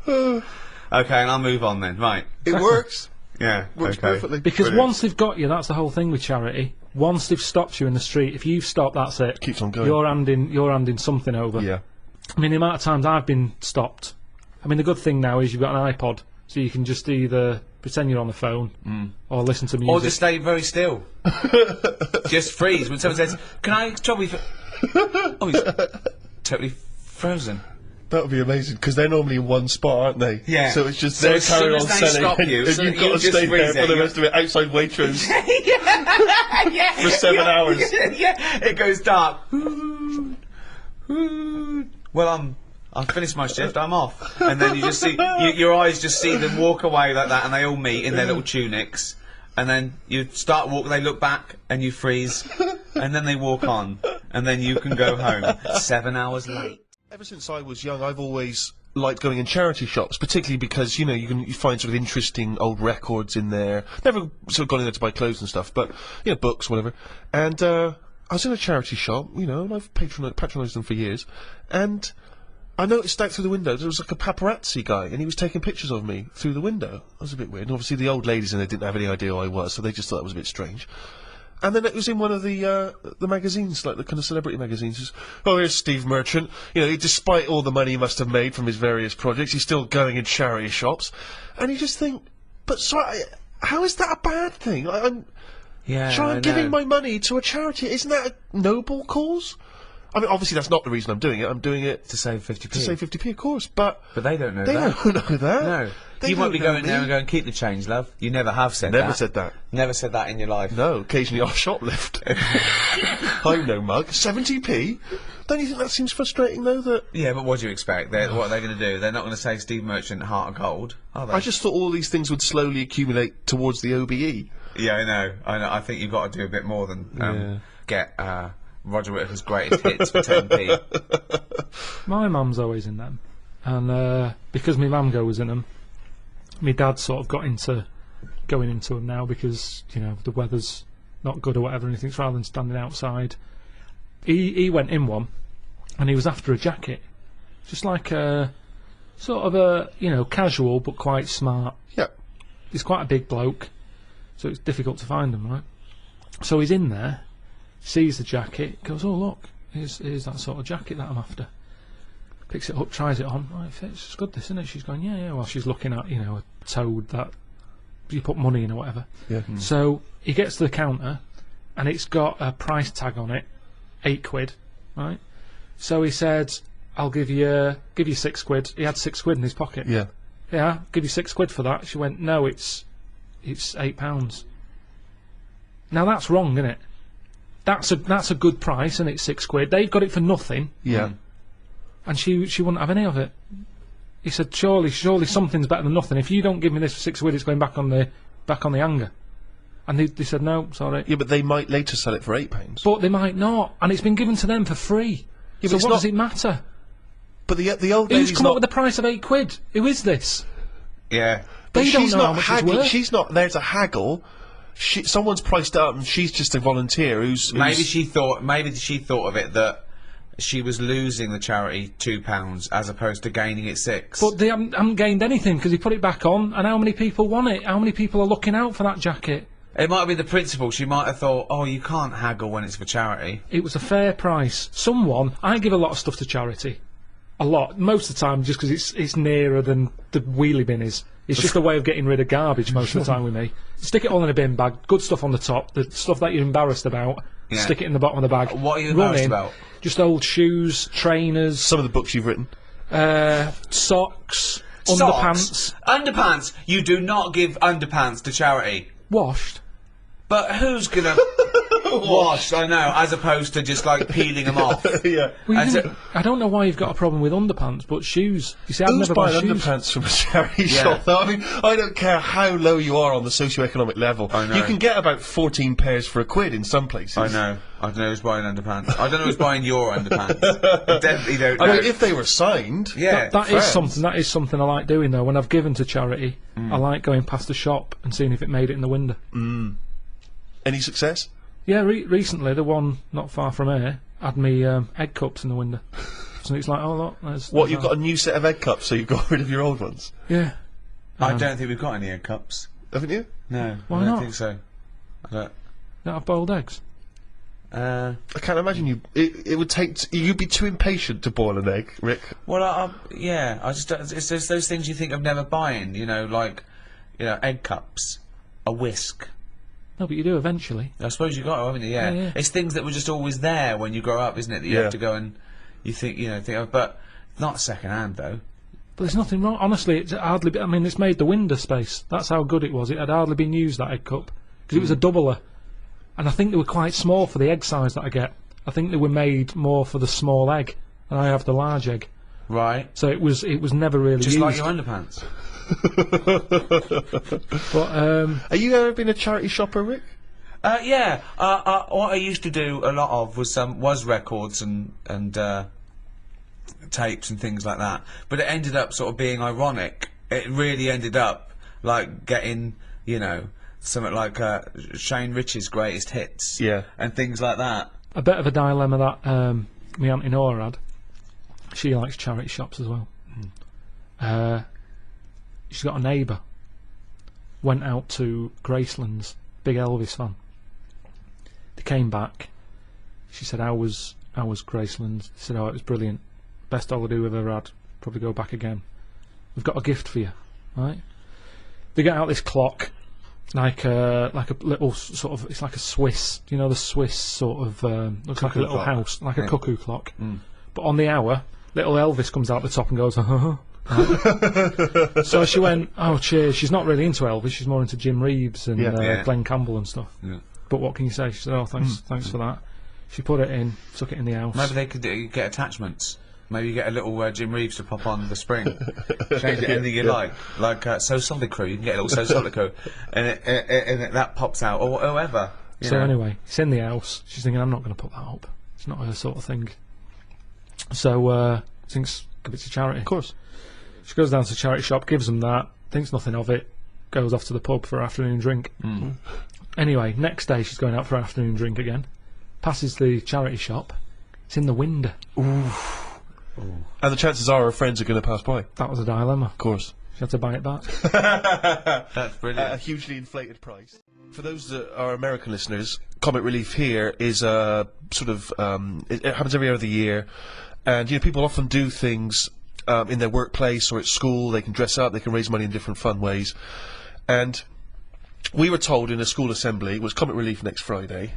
Okay, and I'll move on then. Right. It works. Yeah. Works okay. perfectly. Because Brilliant. once they've got you, that's the whole thing with charity. Once they've stopped you in the street, if you've stopped, that's it. Keeps on going. You're handing something over. Yeah. I mean, the amount of times I've been stopped. I mean, the good thing now is you've got an iPod, so you can just either pretend you're on the phone or listen to music. Or just stay very still. Just freeze. When someone says, can I trouble you for... Oh, he's totally frozen. That would be amazing, because they're normally in one spot, aren't they? Yeah. So it's just So they're as soon carrying as on they selling, stop you, and so you've you got to just stay there freeze for the it, rest of it, outside Waitrose. Yeah. For 7 hours. Yeah, it goes dark. Well, I've finished my shift, I'm off. And then you just see, your eyes just see them walk away like that, and they all meet in their little tunics. And then you start walking, they look back, and you freeze. And then they walk on. And then you can go home 7 hours late. Ever since I was young, I've always liked going in charity shops, particularly because, you know, you find sort of interesting old records in there. Never sort of gone in there to buy clothes and stuff, but, you know, books, whatever. And, I was in a charity shop, you know, and I've patronised them for years. And I noticed out through the window there was like a paparazzi guy, and he was taking pictures of me through the window. That was a bit weird. And obviously the old ladies in there didn't have any idea who I was, so they just thought it was a bit strange. And then it was in one of the magazines, like the kind of celebrity magazines. Just, oh, here's Steve Merchant. You know, despite all the money he must have made from his various projects, he's still going in charity shops. And you just think, but sorry, how is that a bad thing? I'm giving my money to a charity. Isn't that a noble cause? I mean, obviously that's not the reason I'm doing it. I'm doing it To save 50p. to save 50p, of course. But But they don't know they that. don't know that. No. They You might be don't know going there me. and going, keep the change, love. You never have said that. Never said that. Never said that in your life. No, occasionally I'll shoplift. I'm no mug. 70p? Don't you think that seems frustrating, though, that... Yeah, but what do you expect? What are they going to do? They're not going to say Steve Merchant, heart of gold, are they? I just thought all these things would slowly accumulate towards the OBE. Yeah, I know. I think you've got to do a bit more than get Roger Whittaker's greatest hits for 10p. My mum's always in them, and because my mum goes in them, my dad sort of got into going into them now because, you know, the weather's not good or whatever, and he thinks rather than standing outside, he went in one, and he was after a jacket, just like a sort of a, you know, casual but quite smart. Yeah. He's quite a big bloke, so it's difficult to find them, right? So he's in there, sees the jacket, goes, oh look, here's that sort of jacket that I'm after. Picks it up, tries it on, right, it fits, it's good this, isn't it? She's going, yeah, while she's looking at, you know, a toad that you put money in or whatever. Yeah. So he gets to the counter, and it's got a price tag on it, £8, right? So he said, I'll give you £6. He had £6 in his pocket. Yeah. Yeah, I'll give you £6 for that. She went, no, it's £8. Now that's wrong, isn't it? That's a good price, and it's £6. They've got it for nothing. Yeah. And she wouldn't have any of it. He said, surely something's better than nothing. If you don't give me this for £6, it's going back on the hanger. And they said, no, sorry. Yeah, but they might later sell it for £8. But they might not, and it's been given to them for free. Yeah, so but what does it matter? But the old Who's lady's come not... up with the price of £8? Who is this? Yeah. But They don't she's know how not much it's haggling. worth. She's not there to haggle. Someone's priced up, and she's just a volunteer who's... Maybe she thought of it that she was losing the charity £2 as opposed to gaining it £6. But they haven't gained anything because he put it back on, and how many people want it? How many people are looking out for that jacket? It might be the principle. She might have thought, oh, you can't haggle when it's for charity. It was a fair price. I give a lot of stuff to charity. A lot. Most of the time just because it's nearer than the wheelie bin is. It's just a way of getting rid of garbage most of the time with me. Stick it all in a bin bag, good stuff on the top, the stuff that you're embarrassed about, stick it in the bottom of the bag. What are you embarrassed about? Just old shoes, trainers, Some of the books you've written. socks, underpants. Underpants! You do not give underpants to charity. Washed. But who's gonna wash? I know, as opposed to just like peeling them off. Yeah. Well, And I don't know why you've got a problem with underpants, but shoes. You see, I've Who's never bought buying shoes. underpants from a charity shop, though? I mean, I don't care how low you are on the socio-economic level. I know. You can get about 14 pairs for £1 in some places. I know. I don't know who's buying underpants. I don't know who's buying your underpants. I definitely don't know. I mean, if they were signed... yeah. That is something I like doing though. When I've given to charity, I like going past the shop and seeing if it made it in the window. Any success? Yeah, recently the one not far from here had me egg cups in the window. So it's like, oh look, there's You've got a new set of egg cups, so you've got rid of your old ones? yeah. I don't think we've got any egg cups. Haven't you? No. Why I don't not? think so. I don't. Don't have boiled eggs. I can't imagine you... It would take... You'd be too impatient to boil an egg, Rick. Well, yeah, I just it's just those things you think of never buying, you know, like, you know, egg cups, a whisk. No, but you do eventually. I suppose you got to, haven't you? Yeah. Yeah. It's things that were just always there when you grow up, isn't it? That you Yeah. have to go and you think, of, but not second hand though. But there's nothing wrong. Honestly, it's hardly. I mean, it's made the window space. That's how good it was. It had hardly been used, that egg cup, because it was a doubler, and I think they were quite small for the egg size that I get. I think they were made more for the small egg, and I have the large egg. Right. So it was never really Just used. like your underpants. But Are you ever been a charity shopper, Rick? Yeah. What I used to do a lot of was records and tapes and things like that. But it ended up sort of being ironic. It really ended up like getting, you know, something like Shane Rich's greatest hits. Yeah. And things like that. a bit of a dilemma that my Auntie Nora had. She likes charity shops as well. She's got a neighbour. Went out to Graceland's, big Elvis fan. They came back. She said, "How was Graceland's?" They said, "Oh, it was brilliant. Best holiday we've ever had. Probably go back again. We've got a gift for you." Right? They get out this clock, like a little sort of. It's like a Swiss. Do you know the Swiss sort of? Looks like a little clock. house, like a cuckoo clock. But on the hour, little Elvis comes out the top and goes, So she went, "Oh, cheers." She's not really into Elvis. She's more into Jim Reeves and Yeah. Glenn Campbell and stuff. Yeah. But what can you say? She said, "Oh, thanks for that." She put it in, took it in the house. Maybe they could get attachments. Maybe you get a little Jim Reeves to pop on the spring. Change it anything you like So Solid Crew. You can get a little So Solid Crew, and that pops out, or whatever. So anyway, it's in the house. She's thinking, "I'm not going to put that up. It's not her sort of thing." So thinks, give it to charity. Of course. She goes down to the charity shop, gives them that, thinks nothing of it, goes off to the pub for an afternoon drink. Anyway, next day she's going out for an afternoon drink again. Passes the charity shop. It's in the window. And the chances are her friends are going to pass by. That was a dilemma. Of course. She had to buy it back. That's brilliant. A hugely inflated price. For those that are American listeners, Comic Relief here is a sort of it happens every other year, and you know people often do things in their workplace or at school. They can dress up, they can raise money in different fun ways, and we were told in a school assembly, it was Comic Relief next Friday,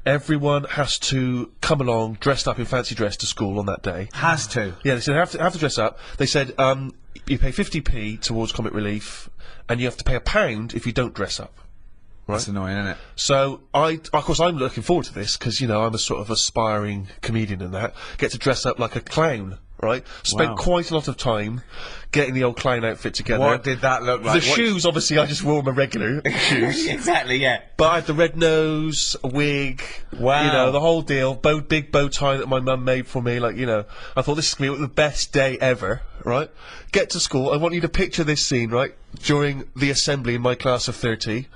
everyone has to come along dressed up in fancy dress to school on that day. Has to. Yeah, they said have to dress up. They said you pay 50p towards Comic Relief, and you have to pay £1 if you don't dress up. That's annoying, isn't it? So of course, I'm looking forward to this because you know I'm a sort of aspiring comedian and that get to dress up like a clown, right? Spent Wow. quite a lot of time getting the old clown outfit together. What did that look like? The shoes, obviously, I just wore my regular shoes. Exactly, yeah. But I had the red nose, a wig, Wow. you know, the whole deal. Big bow tie that my mum made for me. Like, you know, I thought this is going to be the best day ever, right? Get to school. I want you to picture this scene, right? During the assembly in my class of 30.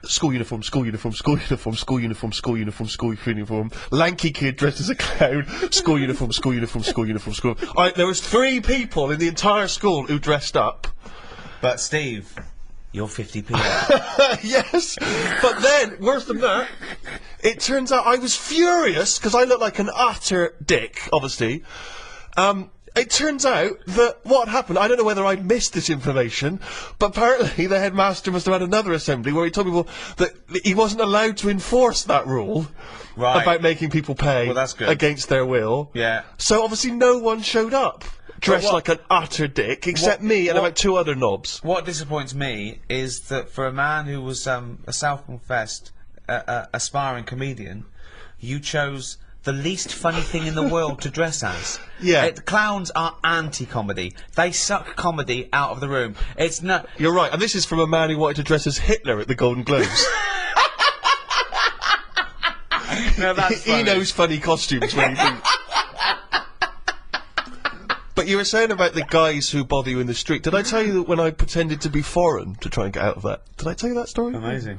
School uniform, school uniform, school uniform, school uniform, school uniform, school uniform. Lanky kid dressed as a clown. School uniform, school uniform, school uniform, school. There was 3 people in the entire school who dressed up. But Steve, you're 50p. Yes, but then worse than that, it turns out I was furious because I looked like an utter dick. Obviously, it turns out that what happened, I don't know whether I missed this information, but apparently the headmaster must have had another assembly where he told people that he wasn't allowed to enforce that rule Right. about making people pay Well, that's good. against their will. Yeah. So obviously no one showed up dressed what- like an utter dick except what- me and what- about 2 other knobs. What disappoints me is that for a man who was a self-confessed aspiring comedian, you chose the least funny thing in the world to dress as. Yeah. Clowns are anti-comedy. They suck comedy out of the room. It's not... You're right, and this is from a man who wanted to dress as Hitler at the Golden Globes. No, that's He funny. knows funny costumes when he thinks. But you were saying about the guys who bother you in the street. Did I tell you that when I pretended to be foreign to try and get out of that? Did I tell you that story? Amazing.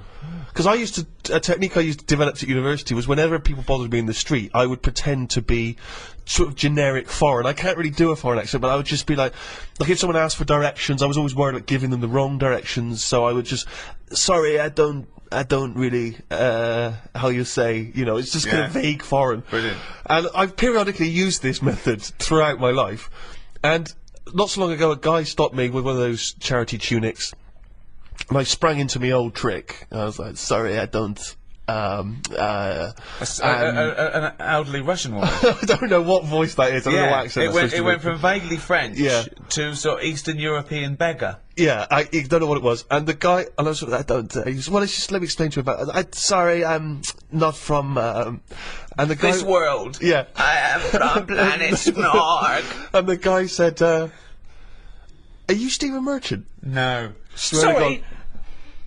Because I used to, a technique I used to develop at university was whenever people bothered me in the street, I would pretend to be sort of generic foreign. I can't really do a foreign accent, but I would just be like if someone asked for directions, I was always worried about giving them the wrong directions, so I would just, sorry, I don't really, how you say, you know, it's just kind of vague foreign. Brilliant. And I've periodically used this method throughout my life. And not so long ago, a guy stopped me with one of those charity tunics. And I sprang into my old trick. I was like, sorry, I don't, An elderly Russian woman. I don't know what voice that is. I don't know what accent it that's went, supposed to it went be. from vaguely French Yeah. to sort of Eastern European beggar. Yeah, I don't know what it was. And the guy, and I was I don't, he said, well, just let me explain to you about it. Sorry, I'm not from, and the guy... This world. Yeah. I am from planet Snork. And the guy said, are you Stephen Merchant? No. Swear to Sorry. God.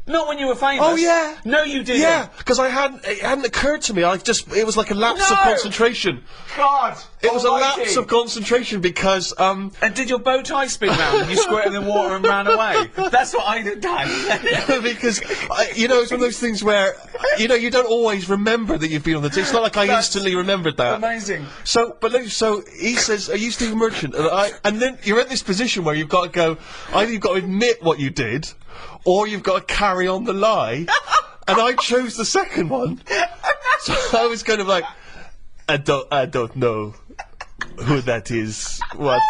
Not when you were famous. Oh, yeah. No, you didn't. Yeah, because it hadn't occurred to me. It was like a lapse of No! concentration. God. It was a almighty. lapse of concentration because, And did your bow tie spin round and you squirted in the water and ran away? That's what I'd have done. because, you know, it's one of those things where, you know, you don't always remember that you've been on the It's not like I instantly remembered that. Amazing. So he says, are you Stephen Merchant? And then you're at this position where you've got to go, either you've got to admit what you did, or you've got to carry on the lie. And I chose the second one. So I was kind of like, I don't know who that is. What?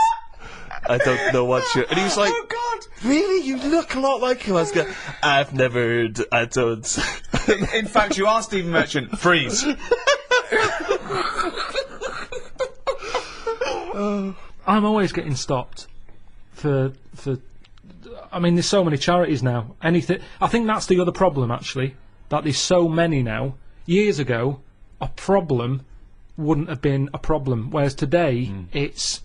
I don't know what you're... And he was like, Oh, God. really? You look a lot like him. I was going, I've never heard, I don't... In fact, you are Stephen Merchant. Freeze. I'm always getting stopped for. I mean, there's so many charities now. Anything. I think that's the other problem, actually, that there's so many now. Years ago, a problem wouldn't have been a problem, whereas today it's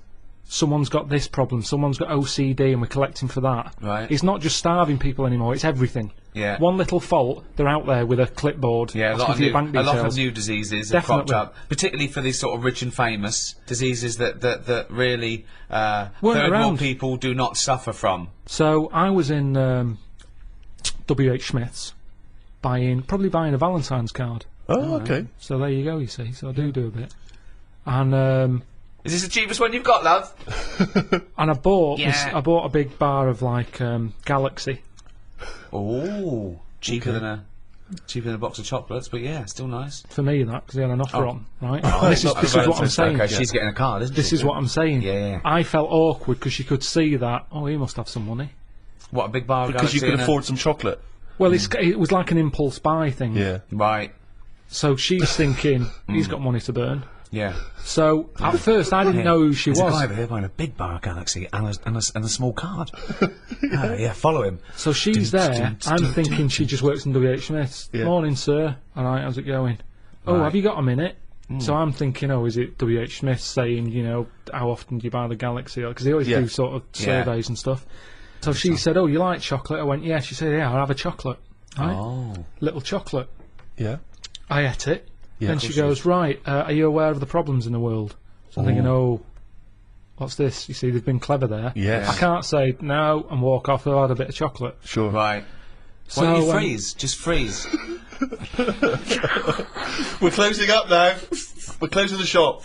someone's got this problem, someone's got OCD, and we're collecting for that. Right. It's not just starving people anymore; it's everything. Yeah. One little fault, they're out there with a clipboard. Yeah, asking for your bank a lot of details. new diseases have cropped Definitely. up, particularly for these sort of rich and famous diseases that really Weren't third world around. people do not suffer from. So I was in W.H. Smith's probably buying a Valentine's card. Oh, okay. So there you go, you see. So I do a bit. And Is this the cheapest one you've got, love? I bought Yeah. I bought a big bar of like Galaxy. Oh, cheaper than a box of chocolates, but yeah, still nice. For me, that, because they had an offer Oh. on, right? this is what I'm Valentine's Day. saying. Okay, she's getting a card, isn't This she? is what I'm saying. Yeah. I felt awkward because she could see that, oh, he must have some money. What, a big bar of Because you Galaxy could and a- afford some chocolate. Well, it was like an impulse buy thing. Yeah. Right, So she's thinking, he's got money to burn. yeah. So at first I didn't know who she There's a guy was. over there buying a big bar of Galaxy and a small card. Yeah, follow him. So she's there. I'm thinking she just works in W.H. Smith's. Yeah. Morning, sir. All right, how's it going? Oh, Right. have you got a minute? So I'm thinking, oh, is it W.H. Smith saying, you know, how often do you buy the Galaxy? Because they always Yeah. do sort of surveys and stuff. So she said, oh, you like chocolate? I went, yeah. She said, yeah, I'll have a chocolate. Right? Oh. Little chocolate. Yeah. I ate it. Yeah, Then of she course you goes, right, are you aware of the problems in the world? So I'm thinking, oh, what's this? You see, they've been clever there. Yes. I can't say no and walk off without a bit of chocolate. Sure. Right. So, Why don't you freeze? Just freeze. We're closing up now. We're closing the shop.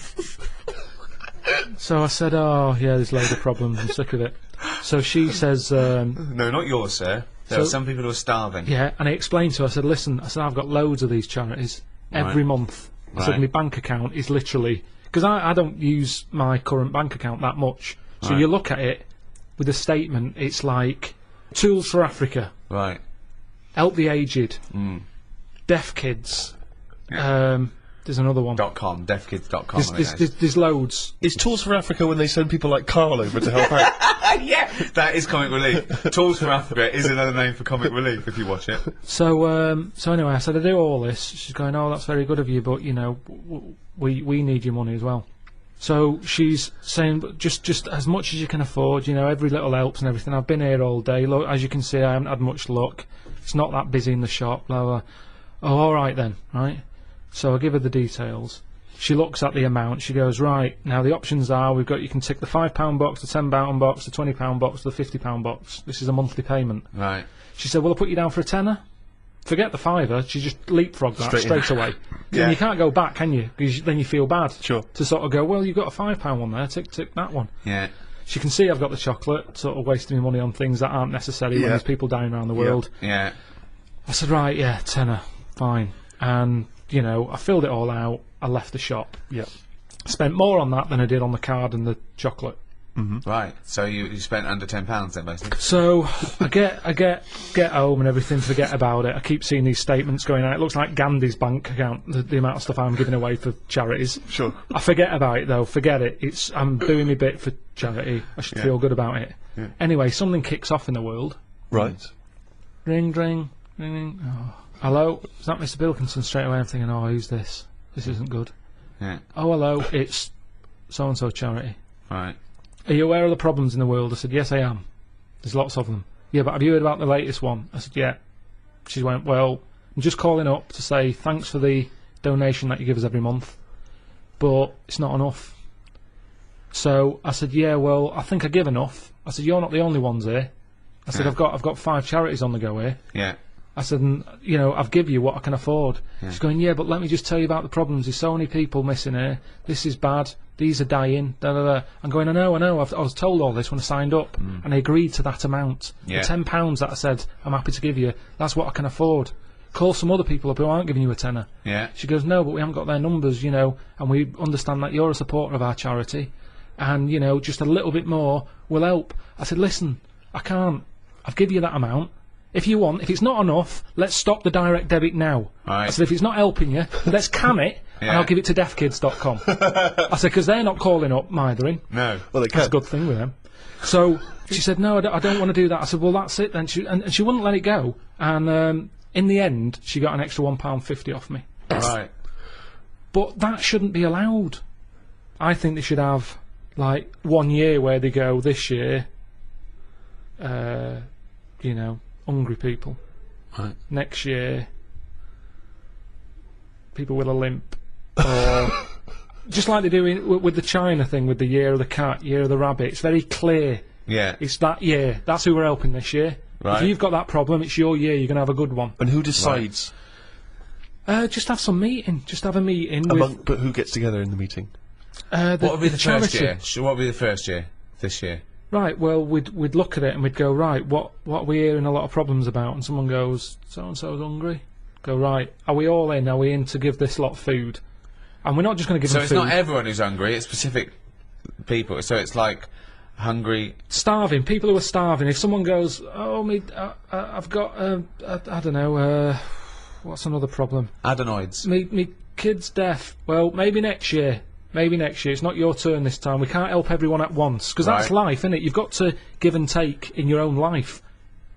So I said, oh, yeah, there's loads of problems. I'm sick of it. So she says, No, not yours, sir. There are So- some people who are starving. yeah, and I explained to her, I said, listen, I said, I've got loads of these charities every Right. month. I said, Right. my bank account is literally, because I don't use my current bank account that much. So Right. you look at it with a statement, it's like, Tools for Africa, Right. Help the Aged, Deaf Kids, there's another one. .com, deafkids.com. There's loads. Is Tools for Africa when they send people like Karl over to help out? Yeah, that is Comic Relief. Tools for Africa is another name for Comic Relief if you watch it. So anyway, I said, I do all this. She's going, oh, that's very good of you, but, you know, we need your money as well. So she's saying, but just as much as you can afford, you know, every little helps and everything. I've been here all day. Look, as you can see, I haven't had much luck. It's not that busy in the shop, blah, blah. Oh, all right then, right? So I give her the details. She looks at the amount. She goes, right, now the options are, you can tick the £5 box, the £10 box, the £20 box, the £50 box. This is a monthly payment. Right. She said, well, I'll put you down for a tenner. Forget the fiver. She just leapfrogged that straight away. Yeah. And you can't go back, can you? Because then you feel bad. Sure. To sort of go, well, you've got a £5 one there. Tick that one. Yeah. She can see I've got the chocolate, sort of wasting my money on things that aren't necessary when Yeah. there's people dying around the world. Yeah. I said, right, yeah, tenner, fine. And, you know, I filled it all out. I left the shop. Yeah. Spent more on that than I did on the card and the chocolate. Right. So you spent under £10 then, basically. So I get home and everything, forget about it. I keep seeing these statements going out. It looks like Gandhi's bank account, the amount of stuff I'm giving away for charities. Sure. I forget about it though, forget it. I'm doing my bit for charity. I should feel good about it. Anyway, something kicks off in the world. Right. Ring, ring, ring, ring. Oh. Hello? Is that Mr. Pilkington? Straight away I'm thinking, oh, who's this? This isn't good. Yeah. Oh, hello, it's so-and-so charity. Right. Are you aware of the problems in the world? I said, yes, I am. There's lots of them. Yeah, but have you heard about the latest one? I said, yeah. She went, well, I'm just calling up to say thanks for the donation that you give us every month, but it's not enough. So I said, yeah, well, I think I give enough. I said, you're not the only ones here. I said, I've got 5 charities on the go here. Yeah. I said, and, you know, I've give you what I can afford. She's going, yeah, but let me just tell you about the problems. There's so many people missing here. This is bad. These are dying. Da, da, da. I'm going, I know. I was told all this when I signed up, and I agreed to that amount. Yeah. The £10 that I said I'm happy to give you, that's what I can afford. Call some other people up who aren't giving you a tenner. Yeah. She goes, no, but we haven't got their numbers, you know, and we understand that you're a supporter of our charity, and, you know, just a little bit more will help. I said, listen, I can't. I've given you that amount. If you want, if it's not enough, let's stop the direct debit now. Right. I said, if it's not helping you, let's cam it, and I'll give it to deafkids.com. I said, because they're not calling up mithering. No. Well, they That's a can. good thing with them. So she said, no, I don't want to do that. I said, well, that's it then. And she wouldn't let it go. And in the end, she got an extra £1.50 off me. Right. But that shouldn't be allowed. I think they should have, like, 1 year where they go, this year, you know, hungry people. Right. Next year, people with a limp. Or just like they do with the China thing, with the year of the cat, year of the rabbit. It's very clear. Yeah. It's that year. That's who we're helping this year. Right. If you've got that problem, it's your year. You're going to have a good one. And who decides? Just have some meeting. Just have a meeting But who gets together in the meeting? with What would be the first charity. year? What would be the first year? This year. Right, well, we'd look at it and we'd go, right, what are we hearing a lot of problems about? And someone goes, so-and-so's hungry. Go, right, are we all in? Are we in to give this lot food? And we're not just going to give So them it's food. not everyone who's hungry. It's specific people. So it's like hungry. Starving, people who are starving. If someone goes, oh, I've got, I don't know, what's another problem? Adenoids. Me kid's deaf. Well, maybe next year. Maybe next year. It's not your turn this time. We can't help everyone at once. Because that's Right. life, isn't it? You've got to give and take in your own life.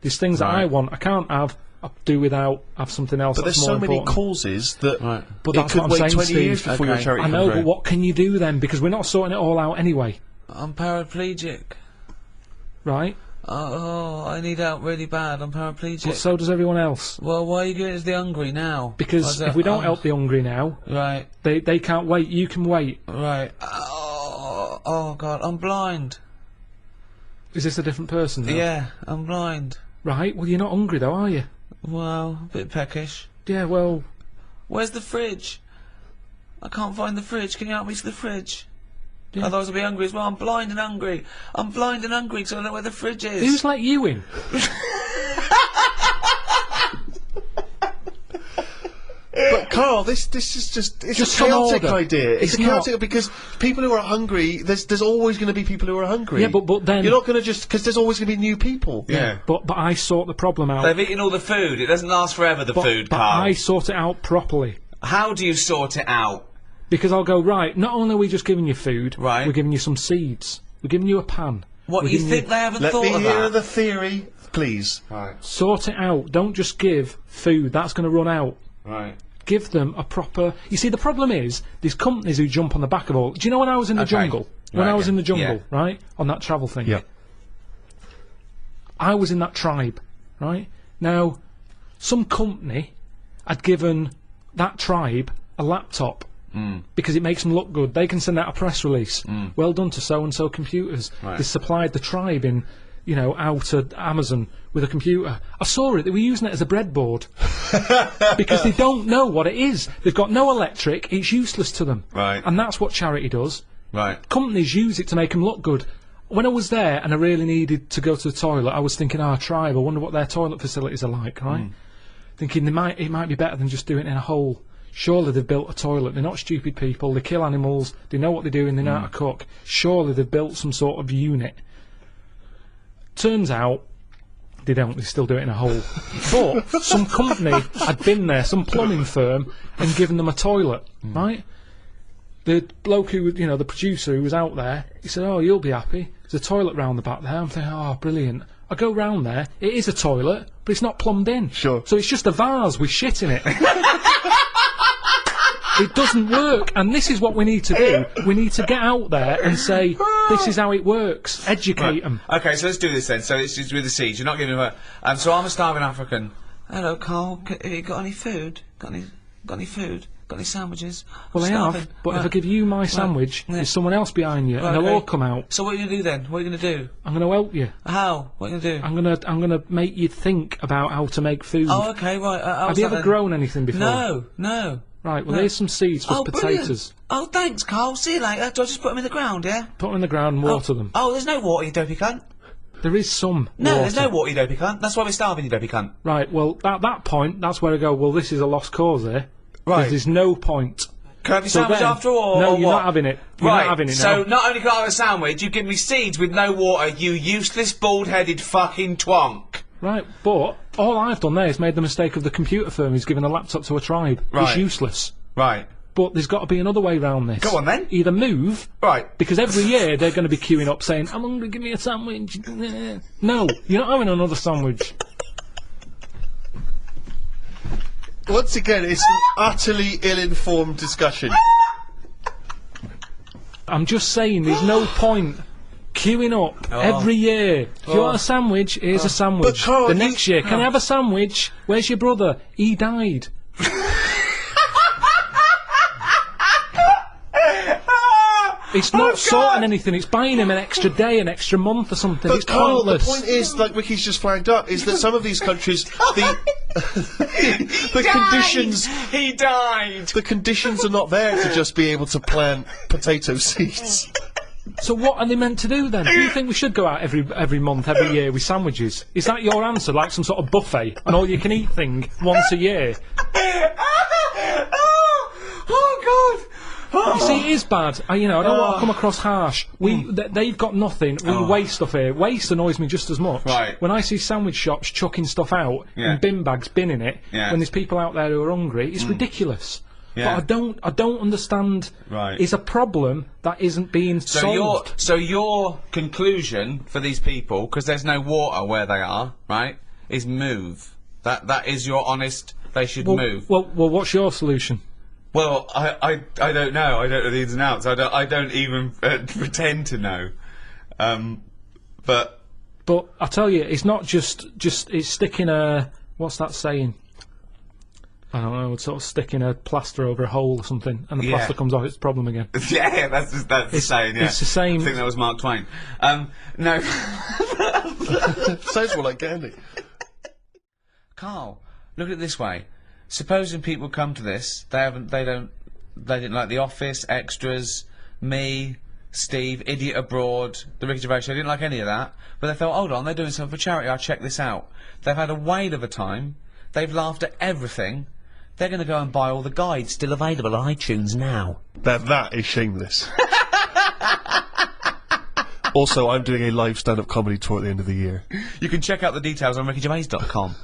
There's things that I Right. want. I can't have, I do without, have something else But that's there's more so many important. causes that Right. But it that's could what I'm wait saying, 20 years Steve. before your Okay. charity I comes know, but round. what can you do then? Because we're not sorting it all out anyway. I'm paraplegic. Right? Oh, I need help really bad. I'm paraplegic. But so does everyone else. Well, why are you giving us the hungry now? Because if we don't help the hungry now, Right. they can't wait. You can wait. Right. Oh God, I'm blind. Is this a different person now? Yeah, I'm blind. Right? Well, you're not hungry though, are you? Well, a bit peckish. Yeah, well, Where's the fridge? I can't find the fridge. Can you help me to the fridge? Yeah. Otherwise I'll be hungry as well. I'm blind and hungry. I'm blind and hungry because I don't know where the fridge is. who's let you in? But Carl, this is just—it's Just a some chaotic order. idea. It's It's a chaotic because people who are hungry, there's always going to be people who are hungry. Yeah, but then... You're not going to just because there's always going to be new people. Yeah. But I sort the problem out. They've eaten all the food. It doesn't last forever, the food, but Carl. I sort it out properly. How do you sort it out? Because I'll go, right, not only are we just giving you food, Right. we're giving you some seeds. We're giving you a pan. What, We're you giving think they haven't Let thought me of hear that? the theory, please. Right, Sort it out. Don't just give food. That's going to run out. right. Give them a proper... You see, the problem is, there's companies who jump on the back of all... Do you know when I was in the Okay. jungle? When Right, I was yeah. in the jungle, Yeah. right? On that travel thing. Yeah. I was in that tribe, right? Now, some company had given that tribe a laptop because it makes them look good. They can send out a press release. Well done to so-and-so computers. Right. They supplied the tribe in, you know, out at Amazon with a computer. I saw it. They were using it as a breadboard because they don't know what it is. They've got no electric. It's useless to them. Right. And that's what charity does. Right. Companies use it to make them look good. When I was there and I really needed to go to the toilet, I was thinking, tribe, I wonder what their toilet facilities are like, right? Thinking it might be better than just doing it in a hole. Surely they've built a toilet. They're not stupid people. They kill animals. They know what they're doing. They know how to cook. Surely they've built some sort of unit. Turns out they don't. They still do it in a hole. But some company had been there, some plumbing firm, and given them a toilet, right? The bloke who, the producer who was out there, he said, "Oh, you'll be happy. There's a toilet round the back there." I'm thinking, "Oh, brilliant." I go round there, it is a toilet, but it's not plumbed in. Sure. So it's just a vase with shit in it. It doesn't work, and this is what we need to do. We need to get out there and say, this is how it works. Educate them. Okay, so let's do this then. So it's just with the seeds. You're not giving them a... so I'm a starving African. Hello, Carl. Have you got any food? Got any food? Got any sandwiches? Well, I have, but if I give you my sandwich, there's someone else behind you, and they'll all come out. So what are you going to do then? What are you going to do? I'm going to help you. How? What are you going to do? I'm gonna make you think about how to make food. Oh, okay, right. Have you ever grown anything before? No. Right, well, here's some seeds for potatoes. Brilliant. Oh, thanks, Carl. See you later. Do I just put them in the ground, yeah? Put them in the ground and water them. Oh, there's no water, you dopey cunt. There is some No, water. there's no water, you dopey cunt. That's why we're starving, you dopey cunt. Right, well, at that point, that's where I go, well, this is a lost cause here. Right. There's no point. Can I have your sandwich after all? No, or you're what? not having it. You're Right, not having it so now. not only can I have a sandwich, you give me seeds with no water, you useless, bald-headed fucking twonk. Right, but all I've done there is made the mistake of the computer firm who's given a laptop to a tribe. Right. It's useless. Right. But there's got to be another way round this. Go on, then. Either move, Right. because every year they're going to be queuing up saying, I'm hungry, give me a sandwich. No, you're not having another sandwich. Once again, it's an utterly ill-informed discussion. I'm just saying, there's no point queuing up every year. If you want a sandwich, here's a sandwich. But Carl, the next year, can I have a sandwich? Where's your brother? He died. It's not sorting anything, it's buying him an extra day, an extra month or something. But It's Carl, the pointless. point is, like Ricky's just flagged up, is that some of these countries, the conditions, He died! the conditions are not there to just be able to plant potato seeds. So what are they meant to do then? Do you think we should go out every month, every year with sandwiches? Is that your answer, like some sort of buffet, an all-you-can-eat thing once a year? Oh, God! You see, it is bad. I don't want to come across harsh. They've got nothing. We waste stuff here. Waste annoys me just as much. Right. When I see sandwich shops chucking stuff out in bin bags, binning it, when there's people out there who are hungry, it's ridiculous. Yeah. But I don't understand. Right. It's a problem that isn't being solved. So your conclusion for these people, because there's no water where they are, right, is move. That is your honest. They should move. Well, what's your solution? Well, I don't know. I don't know the ins and outs. I don't even pretend to know. But I tell you, it's not just it's sticking a, what's that saying? I don't know, it's sort of sticking a plaster over a hole or something, and the plaster comes off, it's a problem again. yeah, that's the saying. Yeah, it's the same. I think that was Mark Twain. No. Sounds more like Gandhi. Carl, look at it this way. Supposing people come to this, they didn't like The Office, Extras, me, Steve, Idiot Abroad, The Ricky Gervais Show. They didn't like any of that, but they thought, hold on, they're doing something for charity. I'll check this out. They've had a whale of a time. They've laughed at everything. They're going to go and buy all the guides, still available on iTunes now. That is shameless. Also, I'm doing a live stand-up comedy tour at the end of the year. You can check out the details on rickygervais.com.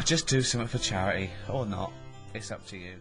Just do something for charity, or not. It's up to you.